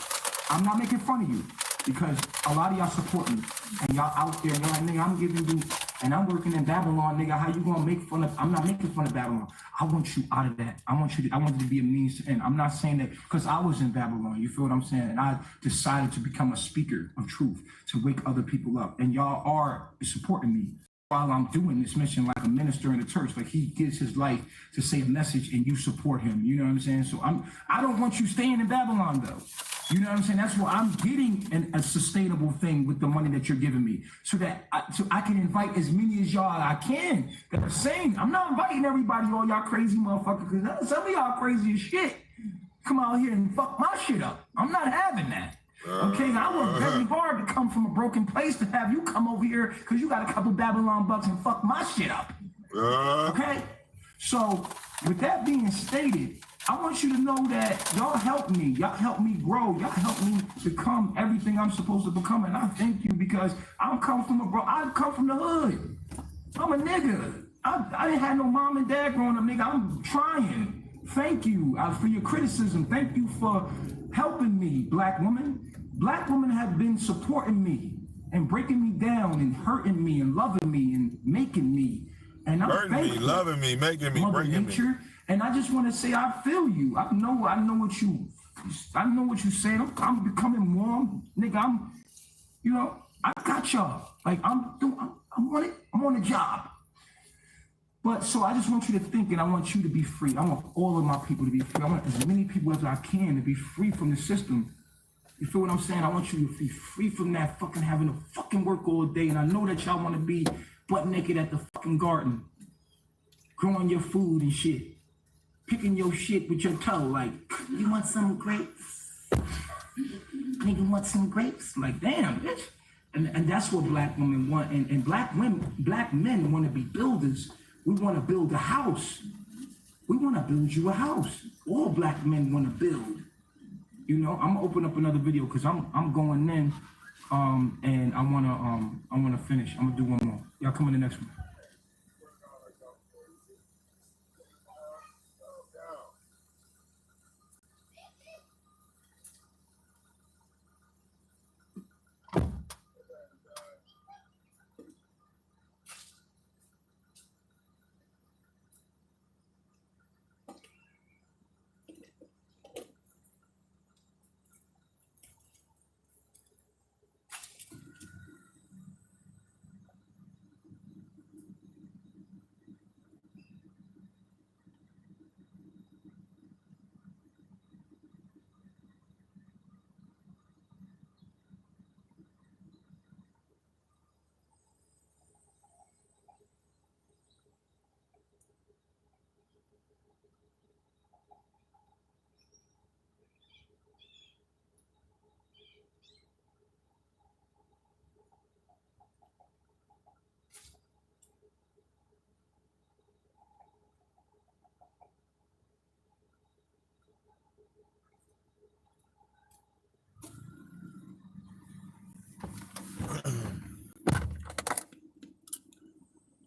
I'm not making fun of you, because a lot of y'all support me, and y'all out there, and y'all like, nigga, I'm giving you, and I'm working in Babylon, nigga, how you gonna make fun of, I'm not making fun of Babylon. I want you out of that. I want you to be a means to end. I'm not saying that, because I was in Babylon, you feel what I'm saying? And I decided to become a speaker of truth, to wake other people up, and y'all are supporting me while I'm doing this mission like a minister in the church. Like, he gives his life to say a message, and you support him, you know what I'm saying? So I don't want you staying in Babylon, though. You know what I'm saying? That's why I'm getting a sustainable thing with the money that you're giving me, so that I can invite as many as y'all I can that are saying. I'm not inviting everybody, all y'all crazy motherfuckers, because some of y'all crazy as shit come out here and fuck my shit up. I'm not having that. Okay, I work very hard to come from a broken place to have you come over here because you got a couple Babylon bucks and fuck my shit up. Okay? So, with that being stated, I want you to know that y'all help me. Y'all help me grow. Y'all help me become everything I'm supposed to become. And I thank you, because I come from the hood. I'm a nigga. I didn't have no mom and dad growing up, nigga. I'm trying. Thank you for your criticism. Thank you for helping me, black woman. Black women have been supporting me and breaking me down and hurting me and loving me and making me. And I'm hurting me, loving me, making me, Mother breaking Nature. me. And I just want to say, I feel you. I know what you saying. I'm becoming warm, nigga. I got y'all. Like I'm on it. I'm on the job. But so I just want you to think, and I want you to be free. I want all of my people to be free. I want as many people as I can to be free from the system. You feel what I'm saying? I want you to be free from that fucking having to fucking work all day. And I know that y'all want to be butt naked at the fucking garden, growing your food and shit, picking your shit with your toe. Like, you want some grapes? Nigga, want some grapes? Like, damn, bitch. And that's what black women want. And black men want to be builders. We want to build a house. We want to build you a house. All black men want to build. You know, I'm gonna open up another video because I'm going in, and I wanna finish. I'm gonna do one more. Y'all come in the next one.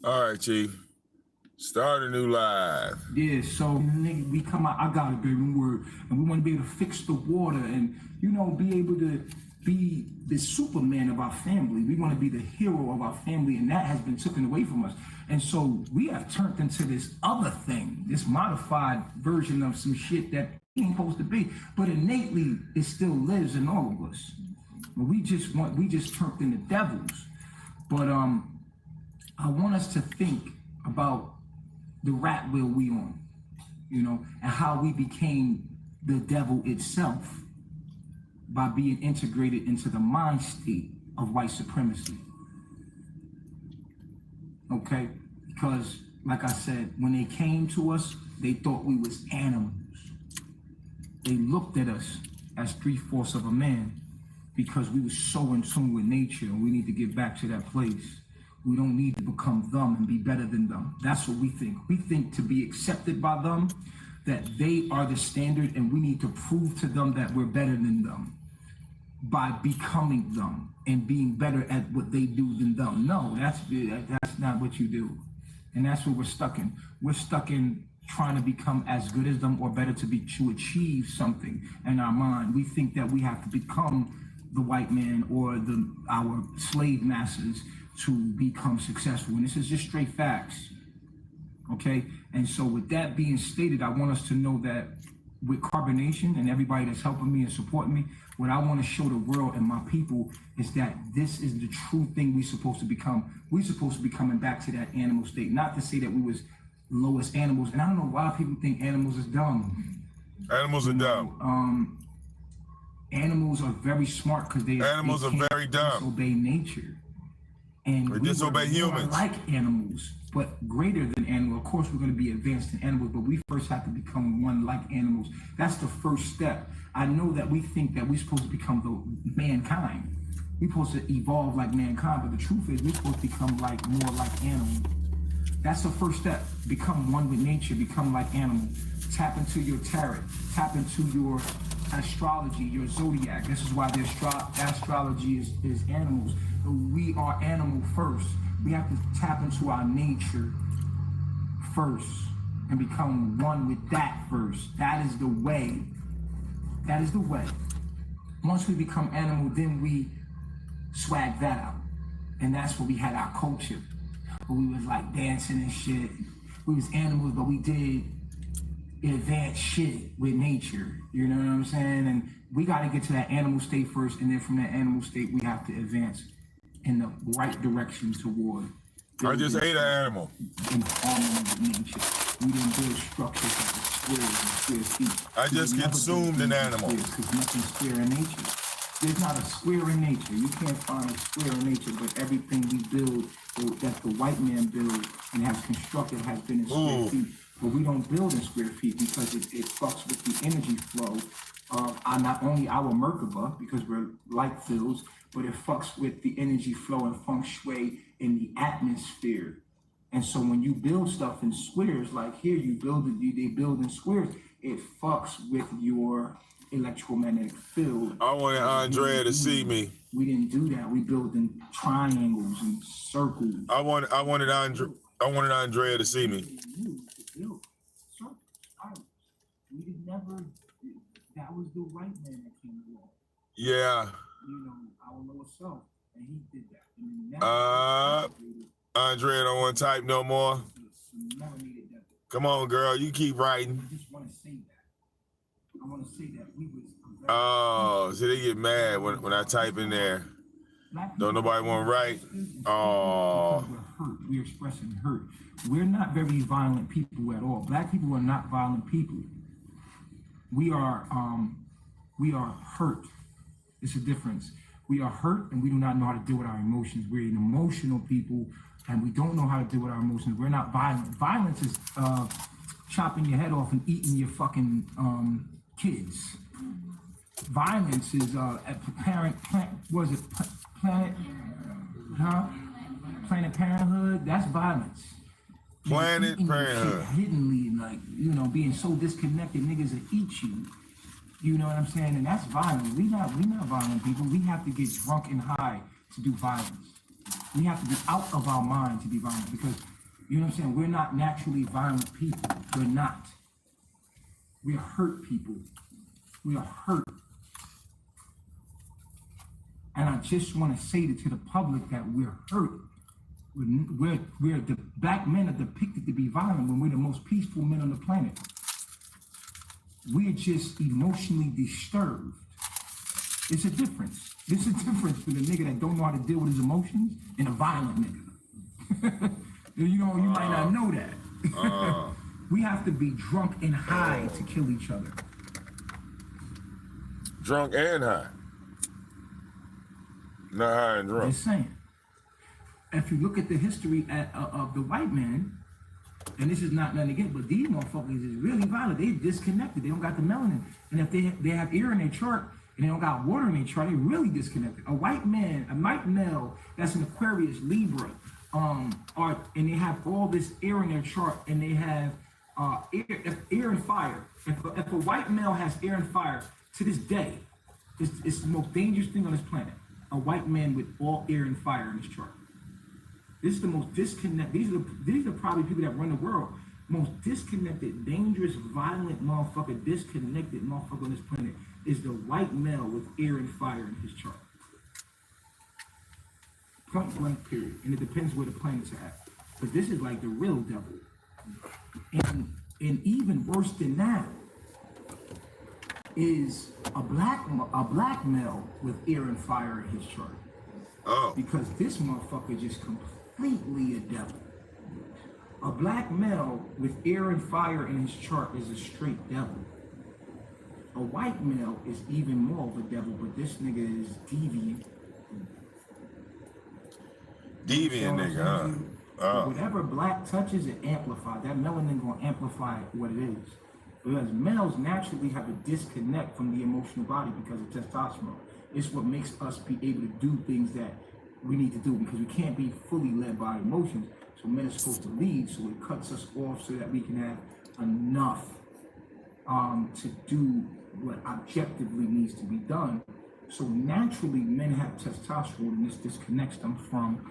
All right, Chief. Start a new live. Yeah, so nigga, we come out, I got it, baby, word, and we want to be able to fix the water and, you know, be able to be the Superman of our family. We want to be the hero of our family, and that has been taken away from us. And so we have turned into this other thing, this modified version of some shit that ain't supposed to be, but innately it still lives in all of us. But we just turned into devils. But I want us to think about the rat wheel we on, you know, and how we became the devil itself by being integrated into the mind state of white supremacy. Okay? Because, like I said, when they came to us, they thought we was animals. They looked at us as 3/4 of a man because we were so in tune with nature, and we need to get back to that place. We don't need to become them and be better than them. That's what we think. We think to be accepted by them, that they are the standard, and we need to prove to them that we're better than them by becoming them and being better at what they do than them. No, that's not what you do. And that's what we're stuck in. We're stuck in trying to become as good as them or better to achieve something in our mind. We think that we have to become the white man or our slave masters to become successful. And this is just straight facts. Okay? And so with that being stated, I want us to know that with Carbonation and everybody that's helping me and supporting me, what I want to show the world and my people is that this is the true thing we're supposed to become. We're supposed to be coming back to that animal state. Not to say that we was lowest animals. And I don't know why people think animals is dumb. Animals are dumb. Animals are very smart because they are very dumb. Disobey nature. And we disobey humans. Like animals, but greater than animals. Of course, we're going to be advanced in animals, but we first have to become one like animals. That's the first step. I know that we think that we're supposed to become the mankind. We're supposed to evolve like mankind, but the truth is we're supposed to become more like animals. That's the first step. Become one with nature, become like animals. Tap into your tarot, tap into your astrology, your zodiac. This is why the astrology is animals. We are animal first. We have to tap into our nature first and become one with that first. That is the way. That is the way. Once we become animal, then we swag that out. And that's where we had our culture. Where we was like dancing and shit. We was animals, but we did advanced shit with nature. You know what I'm saying? And we got to get to that animal state first. And then from that animal state, we have to advance in the right direction toward. I just ate an animal. In harmony with nature. We didn't build structures like squares and square feet. I just consumed an animal. Because nothing's square in nature. There's not a square in nature. You can't find a square in nature, but everything we build that the white man built and has constructed has been in square feet. But we don't build in square feet because it fucks with the energy flow of not only our Merkaba, because we're light fields, but it fucks with the energy flow and feng shui in the atmosphere. And so when you build stuff in squares, like here they build in squares, it fucks with your electromagnetic field. I wanted Andrea to see me. We didn't do that. We built in triangles and circles. I wanted Andrea to see me. We did never. That was the white man that came along. Yeah. You know, our lower self, and he did that. Andrea don't want to type no more. Come on, girl, you keep writing. I just want to say that. I want to say that we was. Oh, so they get mad when I type in there. Don't nobody want to write. Oh. We're hurt. We're expressing hurt. We're not very violent people at all. Black people are not violent people. We are hurt. It's a difference. We are hurt and we do not know how to deal with our emotions. We're an emotional people and we don't know how to deal with our emotions. We're not violent. Violence is chopping your head off and eating your fucking kids. Violence is Planet Parenthood. That's violence. Planet Parenthood. Hiddenly, like, you know, being so disconnected, niggas that eat you. You know what I'm saying? And that's violence. We not violent people. We have to get drunk and high to do violence. We have to be out of our mind to be violent because You know what I'm saying? We're not naturally violent people. We're not. We're hurt people. We are hurt. And I just want to say to the public that we're hurt. We're the black men are depicted to be violent when we're the most peaceful men on the planet. We're just emotionally disturbed. It's a difference. There's a difference between a nigga that don't know how to deal with his emotions and a violent nigga. You know, you might not know that. We have to be drunk and high to kill each other. Drunk and high. Not high and drunk. Just saying. If you look at the history of the white man, and this is not nothing against, but these motherfuckers is really violent. They disconnected. They don't got the melanin. And if they have air in their chart and they don't got water in their chart, they really disconnected. A white man, a white male that's an Aquarius, Libra, and they have all this air in their chart, and they have air and fire. If a white male has air and fire, to this day, it's the most dangerous thing on this planet. A white man with all air and fire in his chart. This is the most disconnected. These are probably people that run the world. Most disconnected, dangerous, violent motherfucker, disconnected motherfucker on this planet is the white male with air and fire in his chart. Point blank, period. And it depends where the planets are at. But this is like the real devil. And even worse than that is a black male with air and fire in his chart. Oh. Because this motherfucker just completely a devil. A black male with air and fire in his chart is a straight devil. A white male is even more of a devil, but this nigga is deviant. Deviant nigga, huh? Whatever black touches, it amplifies. That melanin gonna amplify what it is. Because males naturally have a disconnect from the emotional body because of testosterone. It's what makes us be able to do things that we need to do, because we can't be fully led by emotions. So men are supposed to lead, so it cuts us off so that we can have enough to do what objectively needs to be done. So naturally, men have testosterone, and this disconnects them from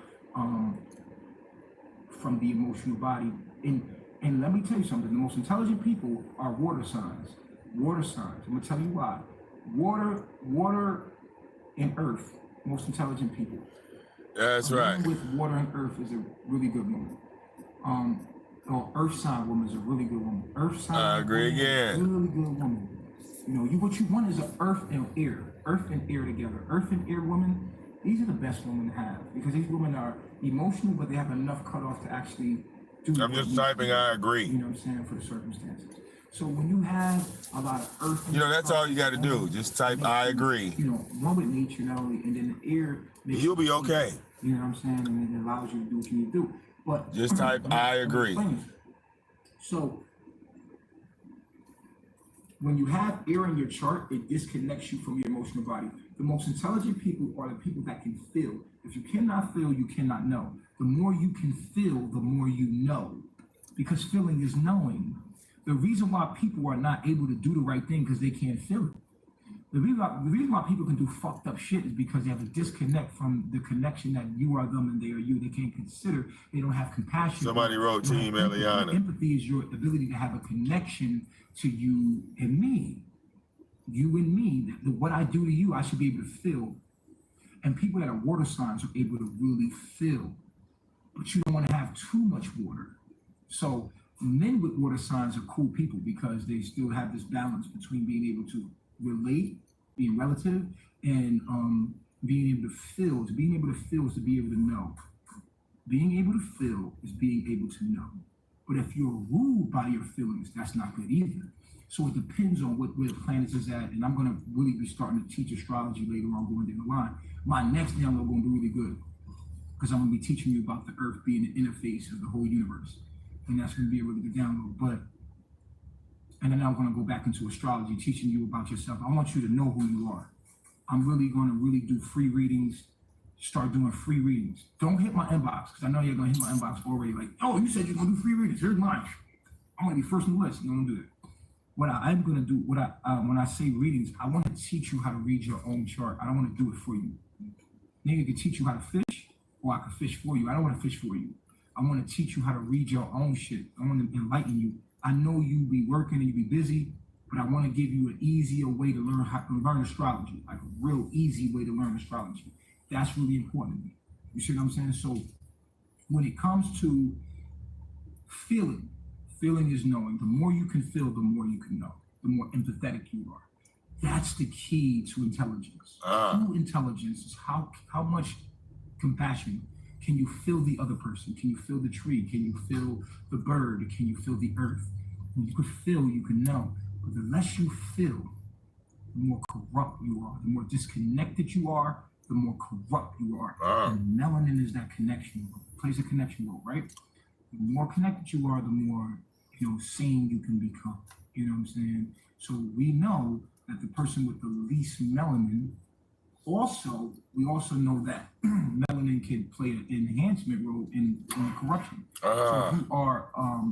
the emotional body. And let me tell you something: the most intelligent people are water signs. Water signs. I'm gonna tell you why. Water, and earth. Most intelligent people. That's right. With water and earth is a really good woman. Or earth sign woman is a really good woman. Earth sign. I agree again. Really good woman. You know, what you want is an earth and air. Earth and air together. Earth and air women. These are the best women to have, because these women are emotional, but they have enough cutoff to actually do. I'm just typing. I agree. You know what I'm saying, for the circumstances. So when you have a lot of earth, You know, that's all you got to do. Just type. I agree. You know, one with nature not only, and then the air. You'll be okay. You know what I'm saying, and it allows you to do what you need to do. But Just type. I agree. So when you have air in your chart, it disconnects you from your emotional body. The most intelligent people are the people that can feel. If you cannot feel, you cannot know. The more you can feel, the more you know. Because feeling is knowing. The reason why people are not able to do the right thing because they can't feel it. The reason why people can do fucked up shit is because they have a disconnect from the connection that you are them and they are you. They can't consider, they don't have compassion. Somebody wrote Team Eliana. Empathy is your ability to have a connection to you and me. You and me. What I do to you, I should be able to feel. And people that are water signs are able to really feel. But you don't want to have too much water. So men with water signs are cool people because they still have this balance between being able to relate, being relative, and being able to feel. To being able to feel is to be able to know. Being able to feel is being able to know. But if you're ruled by your feelings, that's not good either. So it depends on where the planets is at. And I'm going to really be starting to teach astrology later on going down the line. My next download going to be really good, because I'm going to be teaching you about the Earth being the interface of the whole universe. And that's going to be a really good download. And then I'm going to go back into astrology, teaching you about yourself. I want you to know who you are. I'm really going to do free readings, start doing free readings. Don't hit my inbox, because I know you're going to hit my inbox already. Like, oh, you said you're going to do free readings. Here's mine. I'm going to be first on the list. You don't do it. What I'm going to do, when I say readings, I want to teach you how to read your own chart. I don't want to do it for you. Nigga can teach you how to fish, or I can fish for you. I don't want to fish for you. I want to teach you how to read your own shit. I want to enlighten you. I know you be working and you be busy, but I want to give you an easier way to learn how to learn astrology, like a real easy way to learn astrology. That's really important to me. You see what I'm saying? So when it comes to feeling is knowing. The more you can feel, the more you can know. The more empathetic you are. That's the key to intelligence. True intelligence is how much compassion can you feel the other person? Can you feel the tree? Can you feel the bird? Can you feel the earth? When you can feel, you can know. But the less you feel, the more corrupt you are. The more disconnected you are, the more corrupt you are. And melanin is that connection, plays a connection role, right? The more connected you are, the more, sane you can become. You know what I'm saying? So we know that the person with the least melanin, we also know that melanin can play an enhancement role in the corruption. So if you are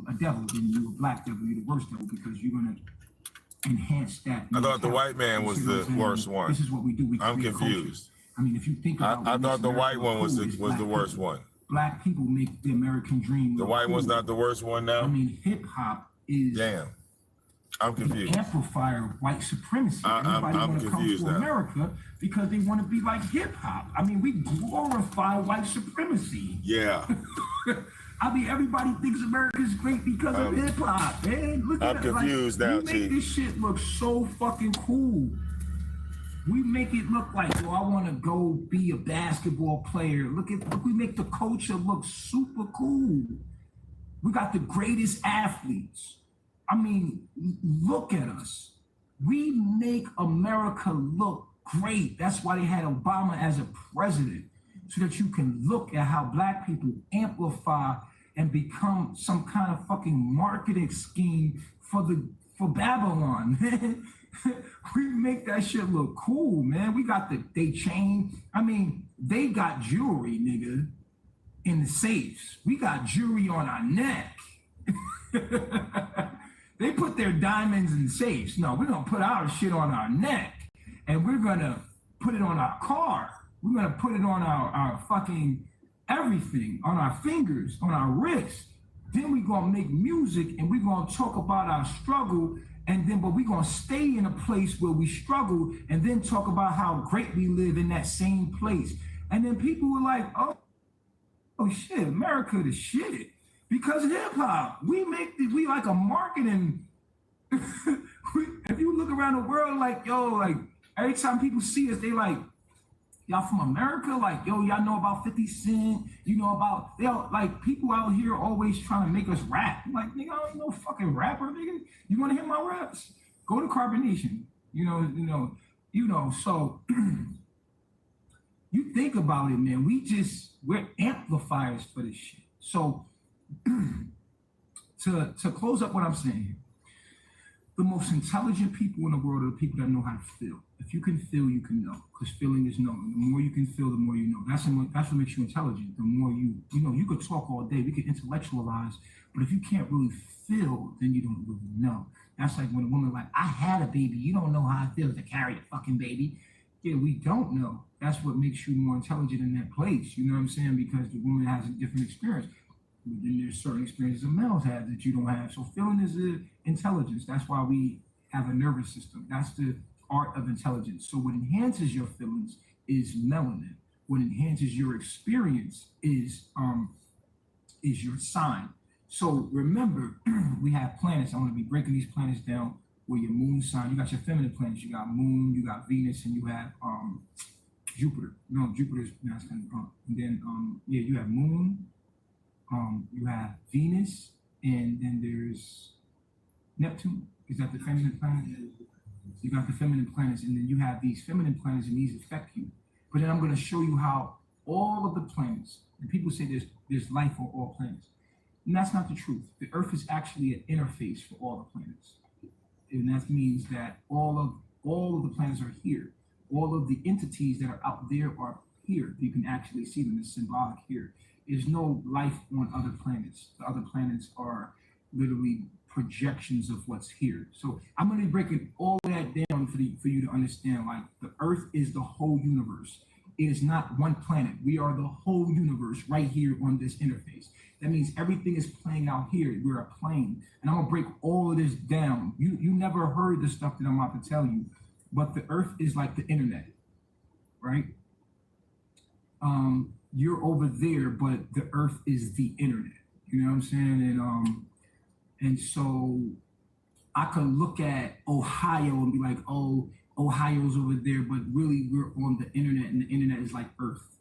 a devil, then you're a black devil, you're the worst devil, because you're going to enhance that. I thought the white man was the worst one. This is what we do. I'm confused. I mean, if you think about I thought the white one was the worst one. Black people make the American dream. The white one's not the worst one now? I mean, hip hop is... Damn. I'm confused. The amplifier of white supremacy. Everybody want to come to America because they want to be like hip hop. I mean, we glorify white supremacy. Yeah. I mean, everybody thinks America's great because of hip hop, man. Look at it. I'm confused now, we make this shit look so fucking cool. We make it look like, I want to go be a basketball player. Look, we make the culture look super cool. We got the greatest athletes. I mean, look at us. We make America look great. That's why they had Obama as a president, so that you can look at how black people amplify and become some kind of fucking marketing scheme for Babylon, man. We make that shit look cool, man. We got they chain. I mean, they got jewelry, nigga, in the safes. We got jewelry on our neck. They put their diamonds in safes. No, we're going to put our shit on our neck, and we're going to put it on our car. We're going to put it on our fucking everything, on our fingers, on our wrists. Then we're going to make music, and we're going to talk about our struggle, but we're going to stay in a place where we struggle, and then talk about how great we live in that same place. And then people were like, oh shit, America the shit. Because hip hop, we like a marketing. If you look around the world, like every time people see us, they like, y'all from America? Like, y'all know about 50 Cent? Like people out here always trying to make us rap. I'm like, nigga, I ain't no fucking rapper, nigga. You want to hear my raps? Go to Carbonation. So you think about it, man. We're amplifiers for this shit. So to close up what I'm saying here, the most intelligent people in the world are the people that know how to feel. If you can feel, you can know, because feeling is knowing. The more you can feel, the more you know. That's what makes you intelligent. The more you could talk all day, we could intellectualize, but if you can't really feel, then you don't really know. That's like when a woman like, I had a baby, you don't know how it feels to carry a fucking baby. Yeah, we don't know. That's what makes you more intelligent in that place. You know what I'm saying? Because the woman has a different experience. Then there's certain experiences that males have that you don't have. So feeling is intelligence. That's why we have a nervous system. That's the art of intelligence. So what enhances your feelings is melanin. What enhances your experience is your sign. So remember, we have planets. I'm going to be breaking these planets down where your moon sign. You got your feminine planets. You got moon, you got Venus, and you have Jupiter. No, Jupiter's masculine. And then you have moon. You have Venus, and then there's Neptune. Is that the feminine planet? You got the feminine planets, and then you have these feminine planets, and these affect you. But then I'm going to show you how all of the planets, and people say there's life on all planets, and that's not the truth. The Earth is actually an interface for all the planets, and that means that all of the planets are here. All of the entities that are out there are here. You can actually see them. It's symbolic here. There's no life on other planets. The other planets are literally projections of what's here. So I'm going to be breaking all that down for you to understand. Like, the Earth is the whole universe. It is not one planet. We are the whole universe right here on this interface. That means everything is playing out here. We're a plane. And I'm gonna break all of this down. You never heard the stuff that I'm about to tell you, but the earth is like the internet, right? You're over there, but the earth is the internet. You know what I'm saying? And so I could look at Ohio and be like, oh, Ohio's over there, but really we're on the internet, and the internet is like Earth.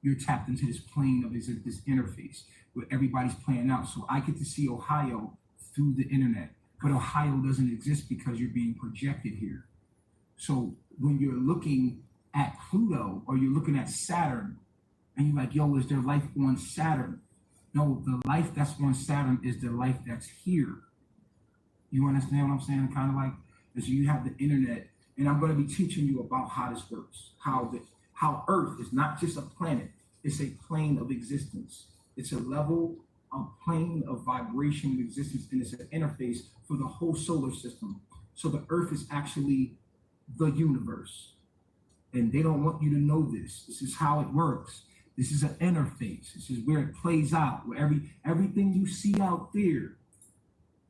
You're tapped into this plane of this interface where everybody's playing out. So I get to see Ohio through the internet, but Ohio doesn't exist because you're being projected here. So when you're looking at Pluto or you're looking at Saturn, and you're like, yo, is there life on Saturn? No, the life that's on Saturn is the life that's here. You understand what I'm saying? Kind of like, so you have the internet, and I'm going to be teaching you about how this works, how Earth is not just a planet, it's a plane of existence. It's a level, a plane of vibration of existence, and it's an interface for the whole solar system. So the Earth is actually the universe, and they don't want you to know this. This is how it works. This is an interface. This is where it plays out, where everything you see out there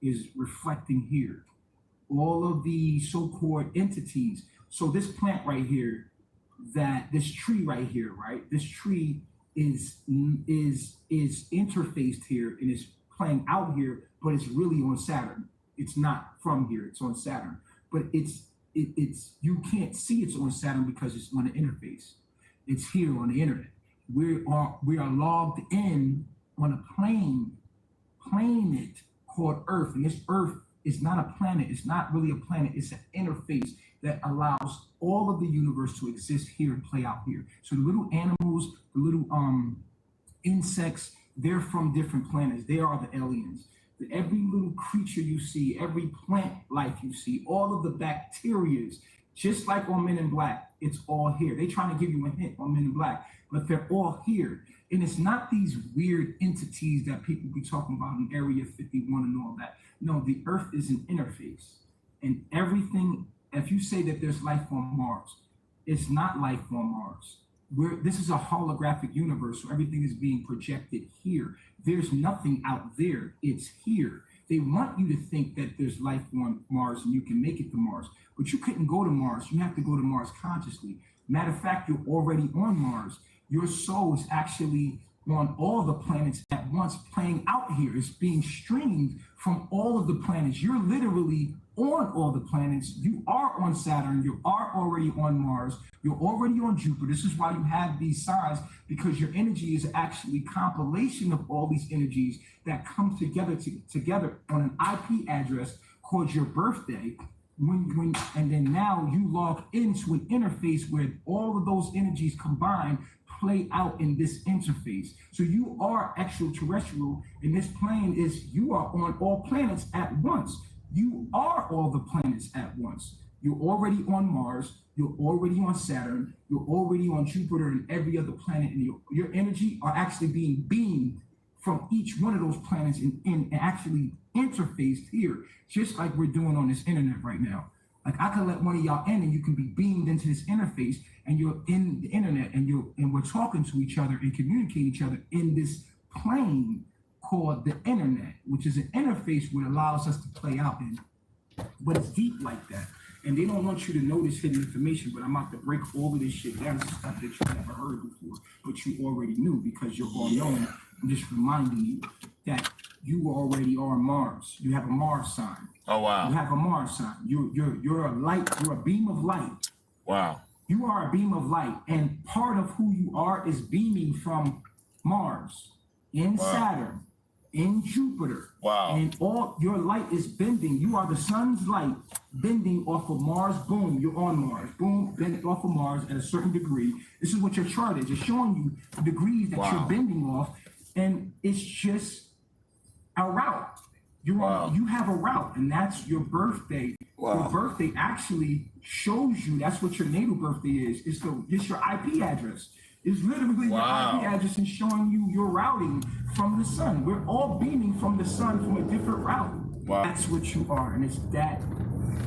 is reflecting here. All of the so-called entities. So this plant right here, this tree right here, right? This tree is interfaced here and is playing out here, but it's really on Saturn. It's not from here, it's on Saturn. But it's you can't see it's on Saturn because it's on the interface. It's here on the internet. We are logged in on a planet called Earth, and this Earth is not a planet. It's not really a planet. It's an interface that allows all of the universe to exist here and play out here. So the little animals, the little insects, they're from different planets. They are the aliens. Every little creature you see, every plant life you see, all of the bacterias, just like on Men in Black, it's all here. They're trying to give you a hint on Men in Black, but they're all here. And it's not these weird entities that people be talking about in Area 51 and all that. No, the Earth is an interface. And everything, if you say that there's life on Mars, it's not life on Mars. This is a holographic universe, so everything is being projected here. There's nothing out there, it's here. They want you to think that there's life on Mars and you can make it to Mars, but you couldn't go to Mars. You have to go to Mars consciously. Matter of fact, you're already on Mars. Your soul is actually on all the planets at once, playing out here. It's being streamed from all of the planets. You're literally on all the planets. You are on Saturn. You are already on Mars. You're already on Jupiter. This is why you have these signs, because your energy is actually compilation of all these energies that come together on an IP address called your birthday. And then now you log into an interface where all of those energies combined play out in this interface. So you are extraterrestrial, and this plane is, you are on all planets at once. You are all the planets at once. You're already on Mars, you're already on Saturn, you're already on Jupiter and every other planet, and your energy are actually being beamed from each one of those planets and actually interfaced here, just like we're doing on this internet right now. Like I can let one of y'all in and you can be beamed into this interface, and you're in the internet, and we're talking to each other and communicating each other in this plane called the internet, which is an interface what allows us to play out in. But it's deep like that. And they don't want you to know this hidden information, but I'm about to break all of this shit down. This is stuff that you never heard before, but you already knew because you're all knowing. I'm just reminding you that you already are Mars. You have a Mars sign. Oh wow. You have a Mars sign. You're a light, you're a beam of light. Wow. You are a beam of light, and part of who you are is beaming from Mars, in Saturn, in Jupiter. Wow. And all your light is bending. You are the sun's light bending off of Mars. Boom, you're on Mars. Boom, bend off of Mars at a certain degree. This is what your chart is. It's showing you the degrees that you're bending off, and it's just a route. You have a route, and that's your birthday. Wow. Your birthday actually shows you, that's what your natal birthday is. It's your IP address. It's literally your IP address and showing you your routing from the sun. We're all beaming from the sun from a different route. Wow. That's what you are, and it's that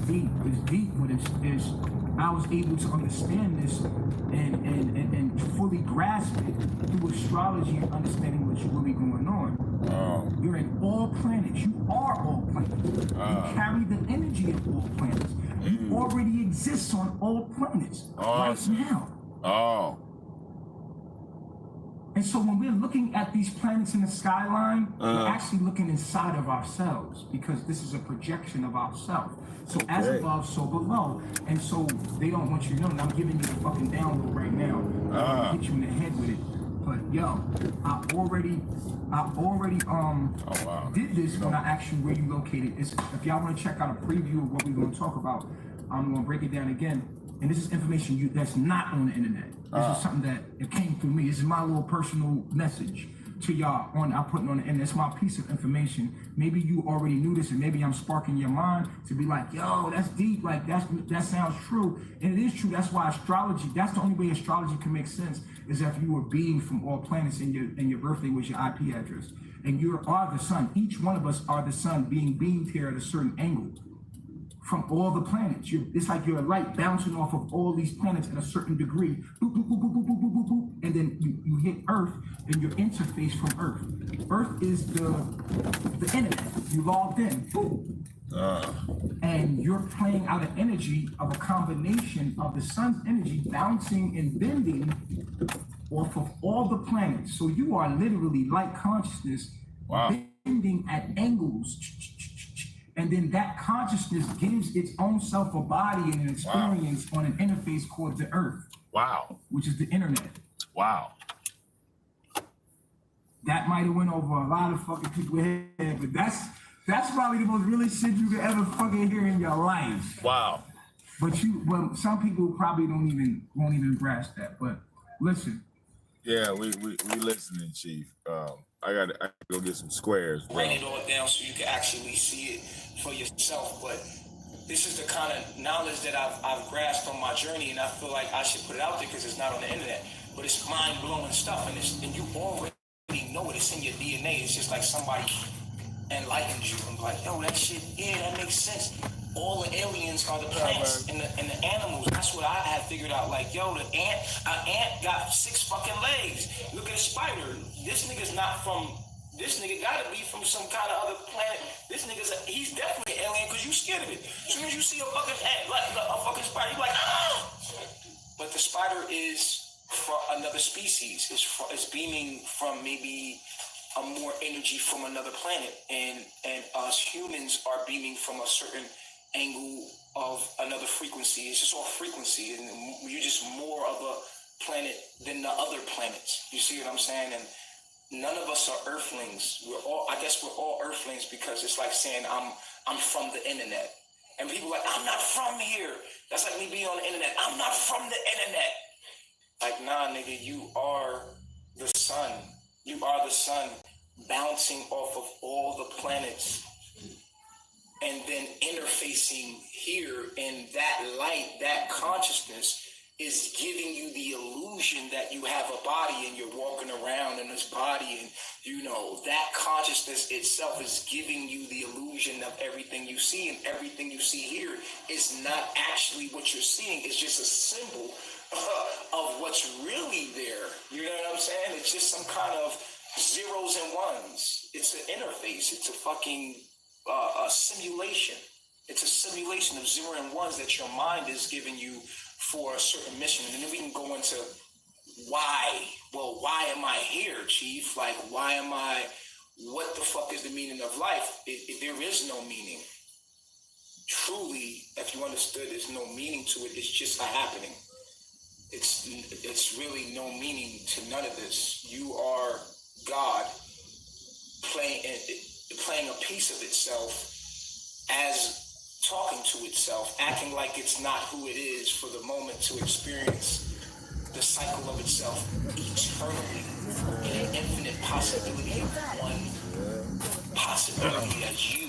deep. It's deep, but it's I was able to understand this and fully grasp it through astrology and understanding what's really going on. You're in all planets. You are all planets. You carry the energy of all planets. You already exist on all planets right now. And so when we're looking at these planets in the skyline, we're actually looking inside of ourselves, because this is a projection of ourselves. So as above, so below. And so they don't want you to know, and I'm giving you the fucking download right now. I'm gonna hit you in the head with it. But yo, I already did this when I asked you where you located. If y'all want to check out a preview of what we're going to talk about, I'm going to break it down again. And this is information that's not on the internet. This is something that it came through me. This is my little personal message to y'all I'm putting on the internet. It's my piece of information. Maybe you already knew this, and maybe I'm sparking your mind to be like, yo, that's deep. Like that sounds true. And it is true. That's why astrology, that's the only way astrology can make sense, is if you were being from all planets and your birthday was your IP address. And you are the sun. Each one of us are the sun being beamed here at a certain angle from all the planets. It's like you're a light bouncing off of all these planets at a certain degree. Boop, boop, boop, boop, boop, boop, boop, boop. And then you hit Earth, and your interface from Earth. Earth is the internet. You logged in. Boom. And you're playing out an energy of a combination of the sun's energy bouncing and bending off of all the planets. So you are literally light consciousness bending at angles. And then that consciousness gives its own self a body and an experience on an interface called the Earth. Which is the internet. That might have went over a lot of fucking people's head, but that's probably the most really shit you could ever fucking hear in your life. But some people probably won't even grasp that. But listen. Yeah, we listening, Chief. I gotta go get some squares. Write it all down so you can actually see it for yourself. But this is the kind of knowledge that I've grasped on my journey, and I feel like I should put it out there because it's not on the internet. But it's mind-blowing stuff, and you already know it. It's in your DNA. It's just like somebody enlightened you and like, yo, that shit, yeah, that makes sense. All the aliens are the plants and the animals. That's what I had figured out. Like, yo, an ant got 6 fucking legs. Look at a spider. This nigga's not from. This nigga gotta be from some kind of other planet. This he's definitely an alien because you scared of it. As soon as you see a fucking ant, like a fucking spider, you're like, ah! But the spider is from another species. It's beaming from maybe a more energy from another planet, and us humans are beaming from a certain angle of another frequency. It's just all frequency, and you're just more of a planet than the other planets. You see what I'm saying? And none of us are earthlings. I guess we're all earthlings because it's like saying I'm from the internet. And people are like, I'm not from here. That's like me being on the internet. I'm not from the internet. Like, nah, nigga, you are the sun. You are the sun bouncing off of all the planets and then interfacing here, and that light, that consciousness is giving you the illusion that you have a body and you're walking around in this body, and you know that consciousness itself is giving you the illusion of everything you see, and everything you see here is not actually what you're seeing. It's just a symbol of what's really there. You know what I'm saying? It's just some kind of zeros and ones. It's an interface. It's a fucking a simulation. It's a simulation of zero and ones that your mind is giving you for a certain mission. And then we can go into why. Well, why am I here, Chief? Like, why am I? What the fuck is the meaning of life? There is no meaning. Truly, if you understood, there's no meaning to it. It's just a happening. It's really no meaning to none of this. You are God playing a piece of itself as talking to itself, acting like it's not who it is for the moment to experience the cycle of itself eternally in an infinite possibility of one possibility as you,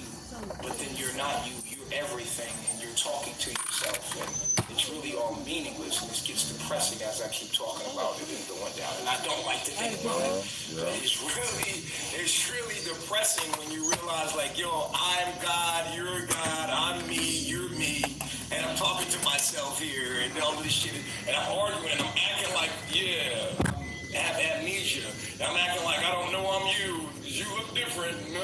but then you're not you, you're everything, and you're talking to yourself, and it's really all become meaningless, which gets depressing as I keep talking about it and going down. And I don't like to think about it, but it's really depressing when you realize, like, yo, I'm God, you're God, I'm me, you're me, and I'm talking to myself here, and all this shit, and I'm arguing, and I'm acting like, I have amnesia, and I'm acting like I don't know I'm you, you look different, and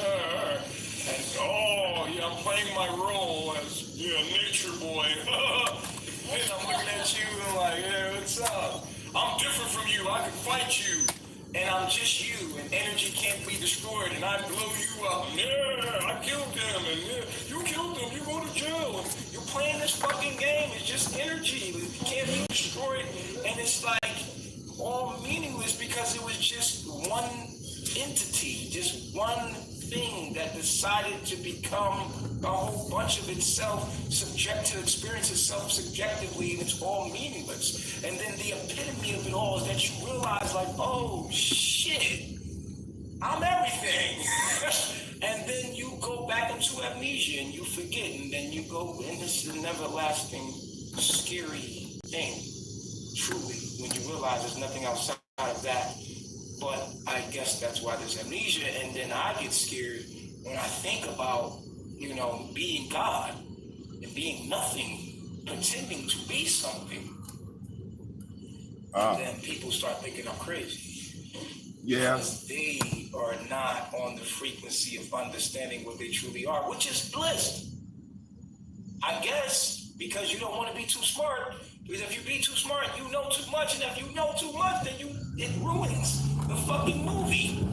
I'm playing my role as nature boy. And I'm looking at you and like, what's up? I'm different from you. I can fight you. And I'm just you. And energy can't be destroyed. And I blow you up. I killed him. And you killed him. You go to jail. And you're playing this fucking game. It's just energy. It can't be destroyed. And it's like all meaningless because it was just one entity. Just one thing that decided to become a whole bunch of itself, subject to experience itself subjectively, and it's all meaningless. And then the epitome of it all is that you realize, like, oh shit, I'm everything. And then you go back into amnesia and you forget, and then you go, and this is an everlasting, scary thing, truly, when you realize there's nothing outside of that. But I guess that's why there's amnesia, and then I get scared when I think about, being God and being nothing, pretending to be something. And then people start thinking I'm crazy. Yeah. Because they are not on the frequency of understanding what they truly are, which is bliss. I guess because you don't want to be too smart. Because if you be too smart, you know too much, and if you know too much, then it ruins the fucking movie.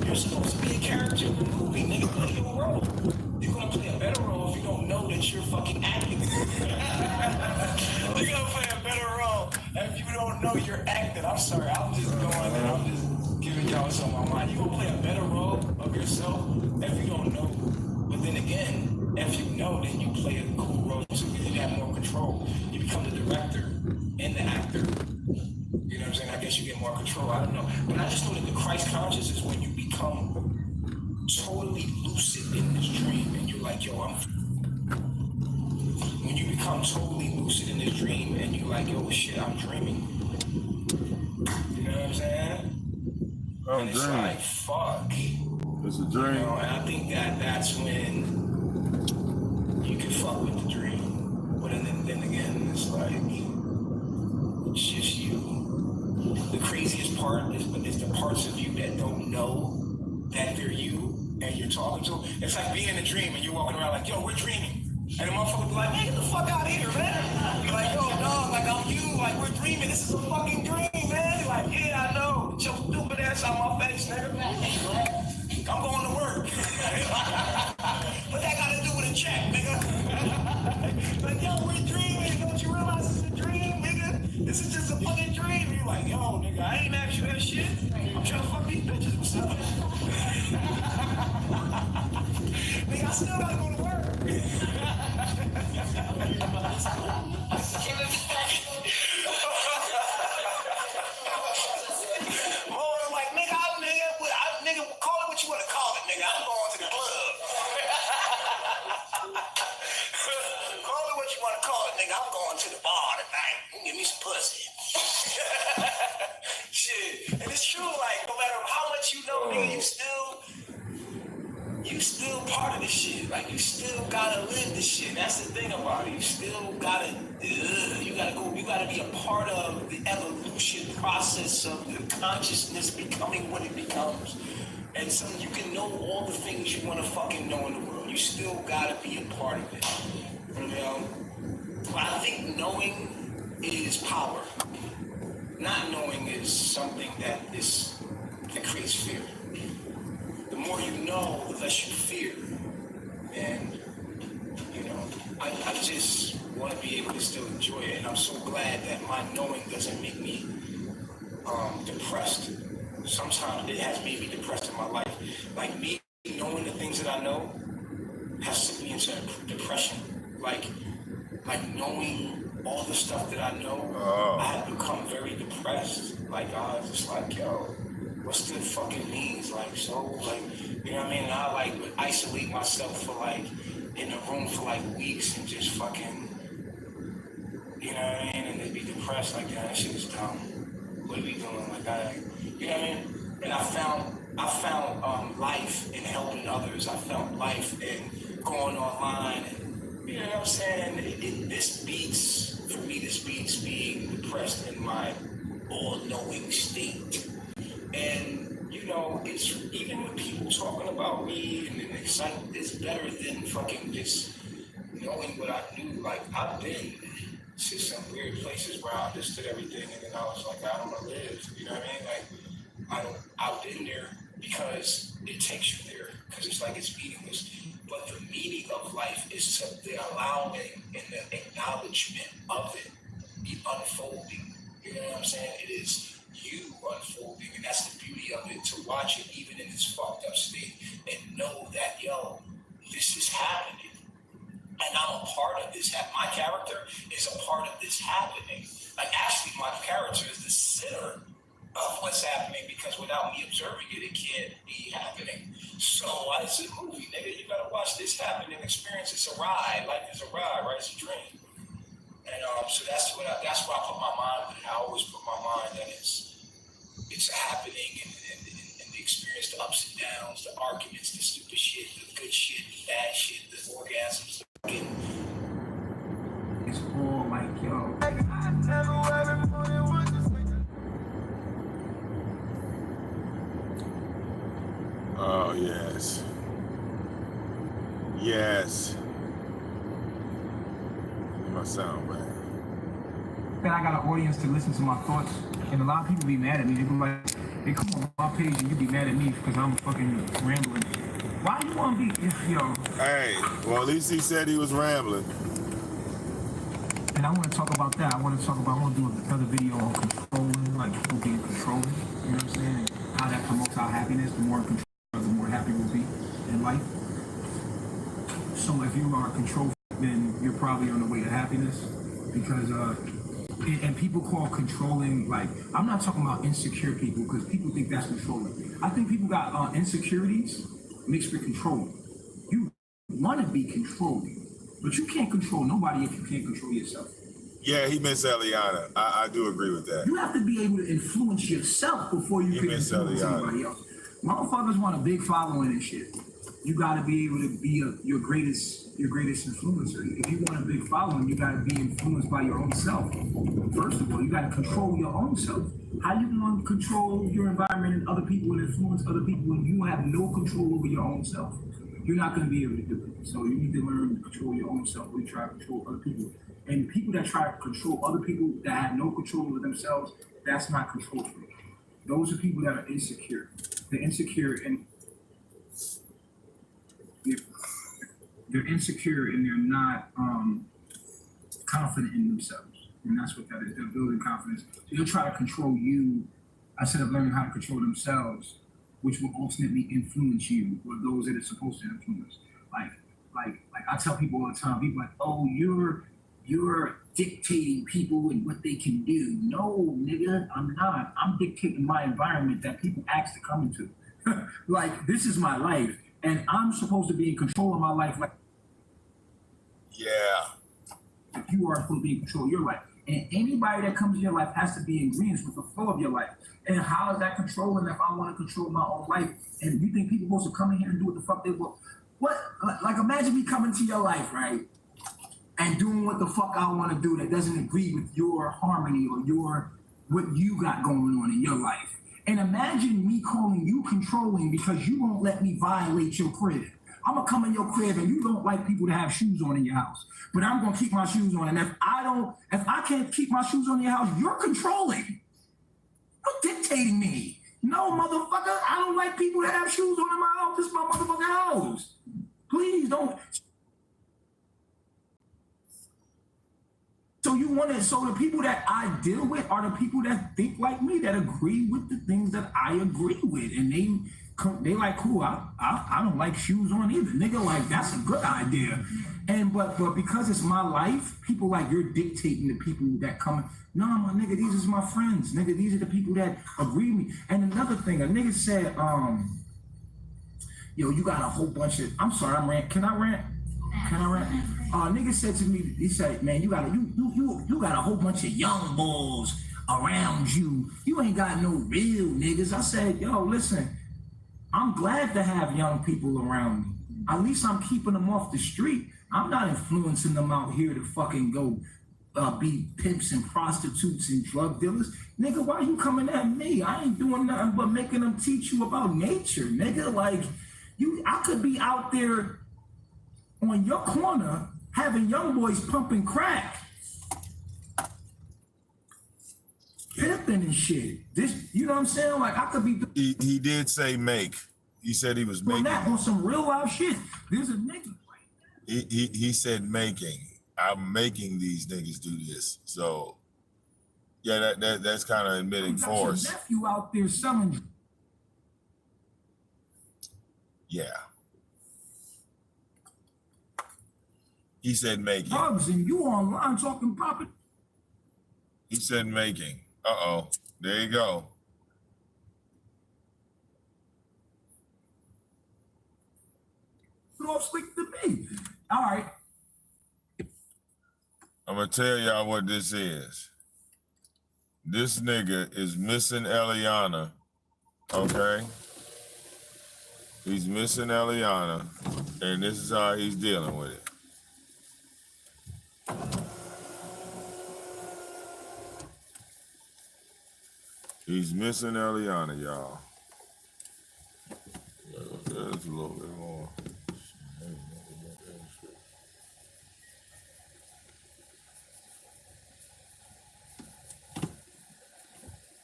You're supposed to be a character in the movie, nigga. Play your role. You're gonna play a better role if you don't know that you're fucking acting. You're gonna play a better role if you don't know you're acting. I'm sorry, I'm just going and I'm just giving y'all what's on my mind. You're gonna play a better role of yourself if you don't know. But then again, if you know, then you play a cool role too, because you have more control. You become the director and the actor. You know what I'm saying? I guess you get more control. I don't know. But I just know that the Christ conscious is when you become totally lucid in this dream and you're like, yo, when you become totally lucid in this dream and you're like, yo, shit, I'm dreaming. You know what I'm saying? And it's like, fuck. It's a dream. And I think that's when you can fuck with the dream. But then again, it's like, it's just you. The craziest part is the parts of you that don't know that they're you and you're talking to. It's like being in a dream and you're walking around like, yo, we're dreaming. And the motherfucker be like, man, get the fuck out of here, man. You're like, yo, dog, like I'm you, like we're dreaming. This is a fucking dream, man. You're like, yeah, I know. Get your stupid ass out my face, nigga. I'm going to work. What that got to do with a check, nigga? Like, yo, we're dreaming. Don't you realize it's a dream, nigga? This is just a fucking dream. You're like, yo, nigga, I ain't asked you that shit. I'm trying to fuck these bitches. What's up? Nigga, I still gotta go to work. Oh, I'm like, nigga, call it what you want to call it, nigga. I'm going to the club. Call it what you want to call it, nigga. I'm going to the bar tonight. Give me some pussy. Shit. And it's true, like, no matter how much you know, nigga, you still part of this shit. Like, you still gotta live this shit. That's the thing about it. You still gotta, you gotta be a part of the evolution process of the consciousness becoming what it becomes. And so you can know all the things you want to fucking know in the world. You still gotta be a part of it. You know? But I think knowing is power. Not knowing is something that creates fear. The more you know, the less you fear. And, I just want to be able to still enjoy it. And I'm so glad that my knowing doesn't make me depressed. Sometimes it has made me depressed in my life. Like me knowing the things that I know has sent me into depression. Like knowing all the stuff that I know, I have become very depressed. Like I was just like, yo, what's the fucking means? Like, so, like, you know what I mean? And I would isolate myself for in a room for weeks and just fucking, you know what I mean? depressed like that shit is dumb. What are we doing? Like you know what I mean? And I found life in helping others. I found life in going online and, you know what I'm saying? This beats being depressed in my all-knowing state. And, you know, it's even when people talking about me and excitement, it's better than fucking just knowing what I knew. Like, I've been to some weird places where I understood everything, and then I was like, I don't want to live. You know what I mean? Like, I've been there because it takes you there, because it's like it's meaningless. But the meaning of life is to the allowing and the acknowledgement of it, the unfolding. You know what I'm saying? It is you unfolding, and that's the beauty of it, to watch it even in its fucked up state and know that, yo, this is happening. And I'm a part of this. My character is a part of this happening. Like, actually, my character is the center of what's happening, because without me observing it, it can't be happening. So it's a movie, nigga. You gotta watch this happen and experience. It's a ride. Life is a ride, right? It's a dream. And so that's where I put my mind with it. I always put my mind that it's happening, and the experience, the ups and downs, the arguments, the stupid shit, the good shit, the bad shit, the orgasms. It's all like, yo. Oh, yes. Yes. My sound back. That I got an audience to listen to my thoughts, and a lot of people be mad at me. They be like, they come on my page and you be mad at me because I'm fucking rambling. Why you want to be, yo? Hey, well, at least he said he was rambling. And I want to talk about that. I want to do another video on controlling, like people being controlling. You know what I'm saying? And how that promotes our happiness. The more in control, the more happy we'll be in life. So if you are control, then you're probably on the way to happiness, because and people call controlling, like, I'm not talking about insecure people, because people think that's controlling. I think people got insecurities mixed with controlling. You want to be controlling, but you can't control nobody if you can't control yourself. Yeah, he meant Eliana. I do agree with that. You have to be able to influence yourself before you can influence anybody else. Motherfuckers want a big following and shit. You got to be able to be your greatest influencer. If you want a big following, you got to be influenced by your own self. First of all, you got to control your own self. How you going to control your environment and other people and influence other people when you have no control over your own self? You're not going to be able to do it. So you need to learn to control your own self when you try to control other people. And people that try to control other people that have no control over themselves, that's not control for them. Those are people that are insecure. They're insecure and they're not confident in themselves. And that's what that is. They're building confidence. So they'll try to control you instead of learning how to control themselves, which will ultimately influence you or those that are supposed to influence. Like I tell people all the time, people are like, oh, you're dictating people and what they can do. No, nigga, I'm not. I'm dictating my environment that people ask to come into. Like, this is my life, and I'm supposed to be in control of my life. Like, yeah. You are supposed to be in control of your life. And anybody that comes in your life has to be in agreement with the flow of your life. And how is that controlling if I want to control my own life? And you think people are supposed to come in here and do what the fuck they want? What? Like, imagine me coming to your life, right? And doing what the fuck I want to do that doesn't agree with your harmony or what you got going on in your life. And imagine me calling you controlling because you won't let me violate your crib. I'm gonna come in your crib and you don't like people to have shoes on in your house, but I'm gonna keep my shoes on. And if I can't keep my shoes on in your house, you're controlling. You're dictating me. No, motherfucker, I don't like people that have shoes on in my house. This is my motherfucking house. Please don't. So the people that I deal with are the people that think like me, that agree with the things that I agree with. And they like, cool, I don't like shoes on either. Nigga, like, that's a good idea. And but because it's my life, people like, you're dictating the people that come. No, my nigga, these is my friends. Nigga, these are the people that agree with me. And another thing, a nigga said, yo, you got a whole bunch of, I'm sorry, I'm rant. Can I rant? nigga said to me, he said, man, you got a whole bunch of young bulls around you. You ain't got no real niggas. I said, yo, listen, I'm glad to have young people around me. At least I'm keeping them off the street. I'm not influencing them out here to fucking go be pimps and prostitutes and drug dealers. Nigga, why you coming at me? I ain't doing nothing but making them teach you about nature, nigga. Like, I could be out there on your corner having young boys pumping crack, pimping and shit. This, you know what I'm saying? Like, I could be. He did say make. He said he was making. That on some real life shit. There's a nigga. He said making. I'm making these niggas do this. So yeah, that's kind of admitting force. Your nephew out there selling. Yeah. He said making. Drugs and you online talking property. He said making. Uh-oh. There you go. Off slick to me. All right. I'm gonna tell y'all what this is. This nigga is missing Eliana. Okay? He's missing Eliana, and this is how he's dealing with it. He's missing Eliana, y'all. There's a little bit more.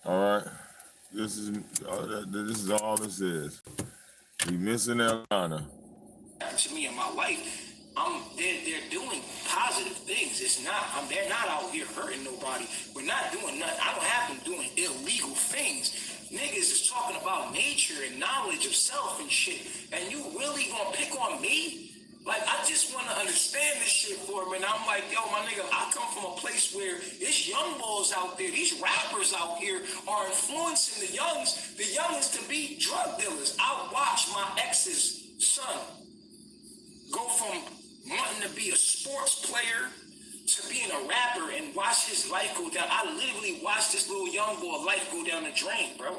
All right, this is all this is. He's missing Eliana. To me in my life, they're doing positive things. It's not, they're not out here hurting nobody. We're not doing nothing. I don't have them doing illegal things. Niggas is talking about nature and knowledge of self and shit, and you really gonna pick on me? Like, I just want to understand this shit for him, and I'm like, yo, my nigga, I come from a place where there's young bulls out there, these rappers out here are influencing the youngins to be drug dealers. I watched my ex's son go from wanting to be a sports player to being a rapper and watch his life go down. I literally watched this little young boy life go down the drain, bro.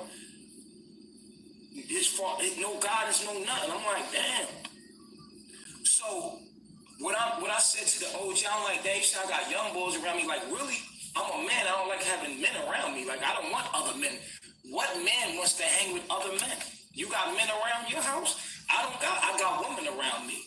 His fault, no guidance, no nothing. I'm like, damn. So what I said to the OG, I'm like, Dave, I got young boys around me. Like, really, I'm a man. I don't like having men around me. Like, I don't want other men. What man wants to hang with other men? You got men around your house? I got women around me.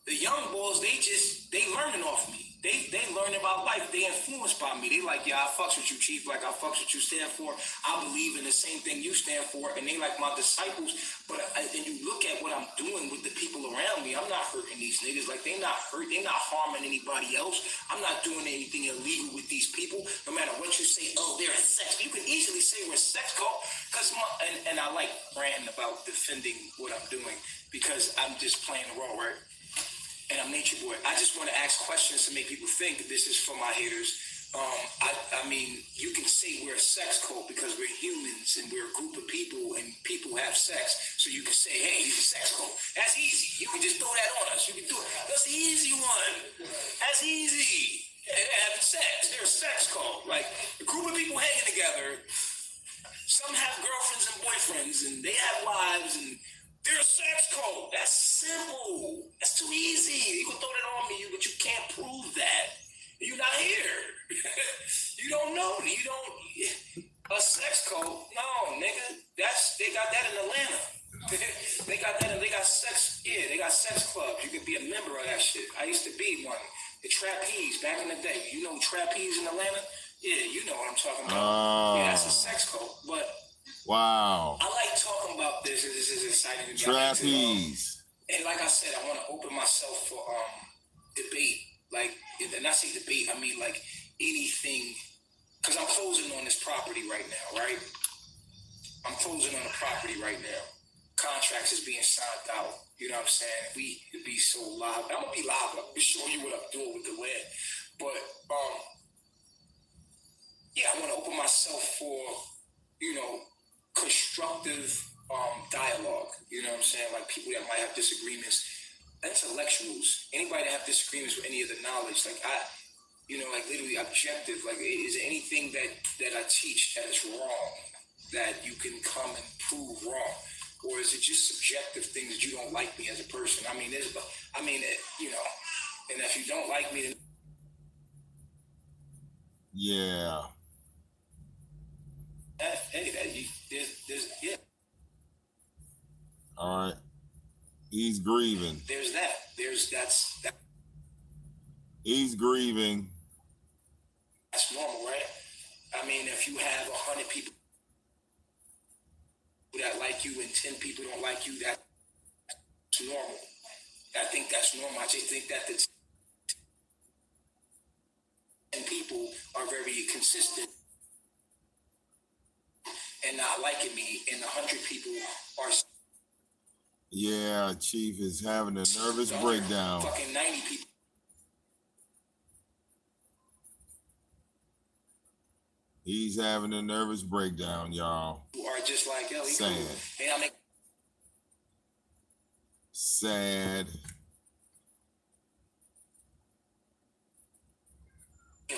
The young boys, they learning off me. They learn about life. They influenced by me. They like, yeah, I fucks with you, Chief. Like, I fucks with you stand for. I believe in the same thing you stand for. And they like my disciples. But and you look at what I'm doing with the people around me. I'm not hurting these niggas. Like, they not hurt. They not harming anybody else. I'm not doing anything illegal with these people. No matter what you say, oh, they're a sex. You can easily say we're a sex cult. And I like ranting about defending what I'm doing because I'm just playing the role, right? And I'm Nature Boy. I just want to ask questions to make people think. This is for my haters. I mean, you can say we're a sex cult because we're humans and we're a group of people and people have sex. So you can say, hey, it's a sex cult. That's easy. You can just throw that on us. You can do it. That's the easy one. That's easy. Having sex. They're a sex cult. Like, a group of people hanging together. Some have girlfriends and boyfriends and they have wives and they're a sex cult. That's simple. That's too easy. You can throw that on me, but you can't prove that. You're not here. You don't know. You don't. A sex cult? No, nigga. They got that in Atlanta. They got that. They got sex. Yeah, they got sex clubs. You can be a member of that shit. I used to be one. The trapeze back in the day. You know trapeze in Atlanta? Yeah, you know what I'm talking about. Yeah, that's a sex cult. But wow. I like talking about this. This is exciting to me. Trapeze. And like I said, I want to open myself for debate. Like, and I say debate, I mean like anything. Because I'm closing on this property right now, right? I'm closing on the property right now. Contracts is being signed out. You know what I'm saying? We could be so live. I'm gonna be live. I'm gonna show you what I'm doing with the land. But yeah, I want to open myself for, you know, constructive dialogue. You know what I'm saying? Like people that might have disagreements, intellectuals, anybody that have disagreements with any of the knowledge, like like literally objective, like is there anything that I teach that is wrong that you can come and prove wrong? Or is it just subjective things that you don't like me as a person? I mean, and if you don't like me, then yeah. Yeah. All right. He's grieving. There's that. That. He's grieving. That's normal, right? I mean, if you have 100 people that like you and 10 people don't like you, that's normal. I think that's normal. I just think that the 10 people are very consistent and not liking me, and 100 people are. Yeah, Chief is having a nervous breakdown. Fucking 90 people. He's having a nervous breakdown, y'all. Who are just like, yo, sad. Cool. Hey, I make sad.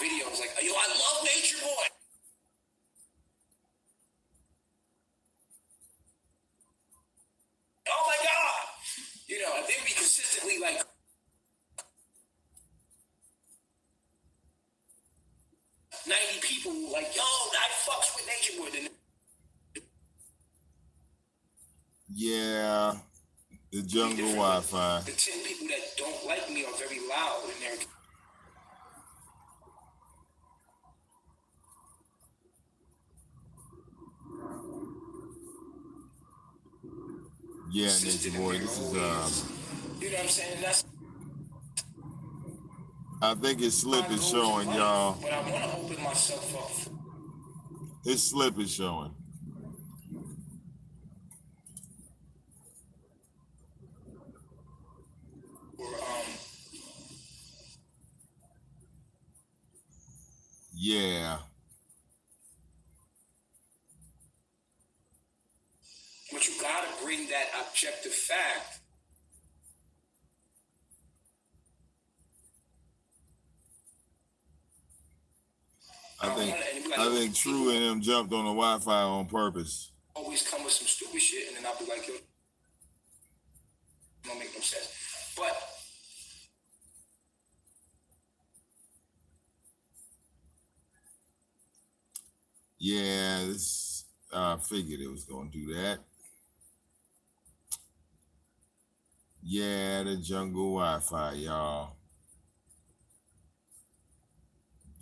videos like, yo, I love Nature Boy. Oh my God. They'd be consistently like, people like, yo, I fucks with Nature Boy. Yeah, the jungle Wi-Fi. The 10 people that don't like me are very loud and they're. Yeah, Nature Boy, this is You know what I'm saying? That's. I think his slip is showing, y'all. But I want to open myself up. His slip is showing. Yeah. But you gotta bring that objective fact. I think True and him jumped on the Wi-Fi on purpose. Always come with some stupid shit, and then I'll be like, yo, don't make no sense. But yeah, this I figured it was gonna do that. Yeah, the jungle Wi-Fi, y'all.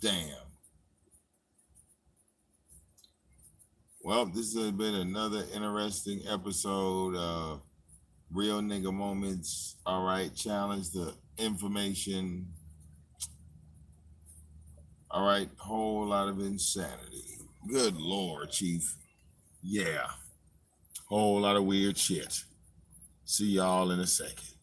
Damn. Well, this has been another interesting episode of Real Nigga Moments. All right, challenge the information. All right, whole lot of insanity. Good Lord, Chief. Yeah, whole lot of weird shit. See y'all in a second.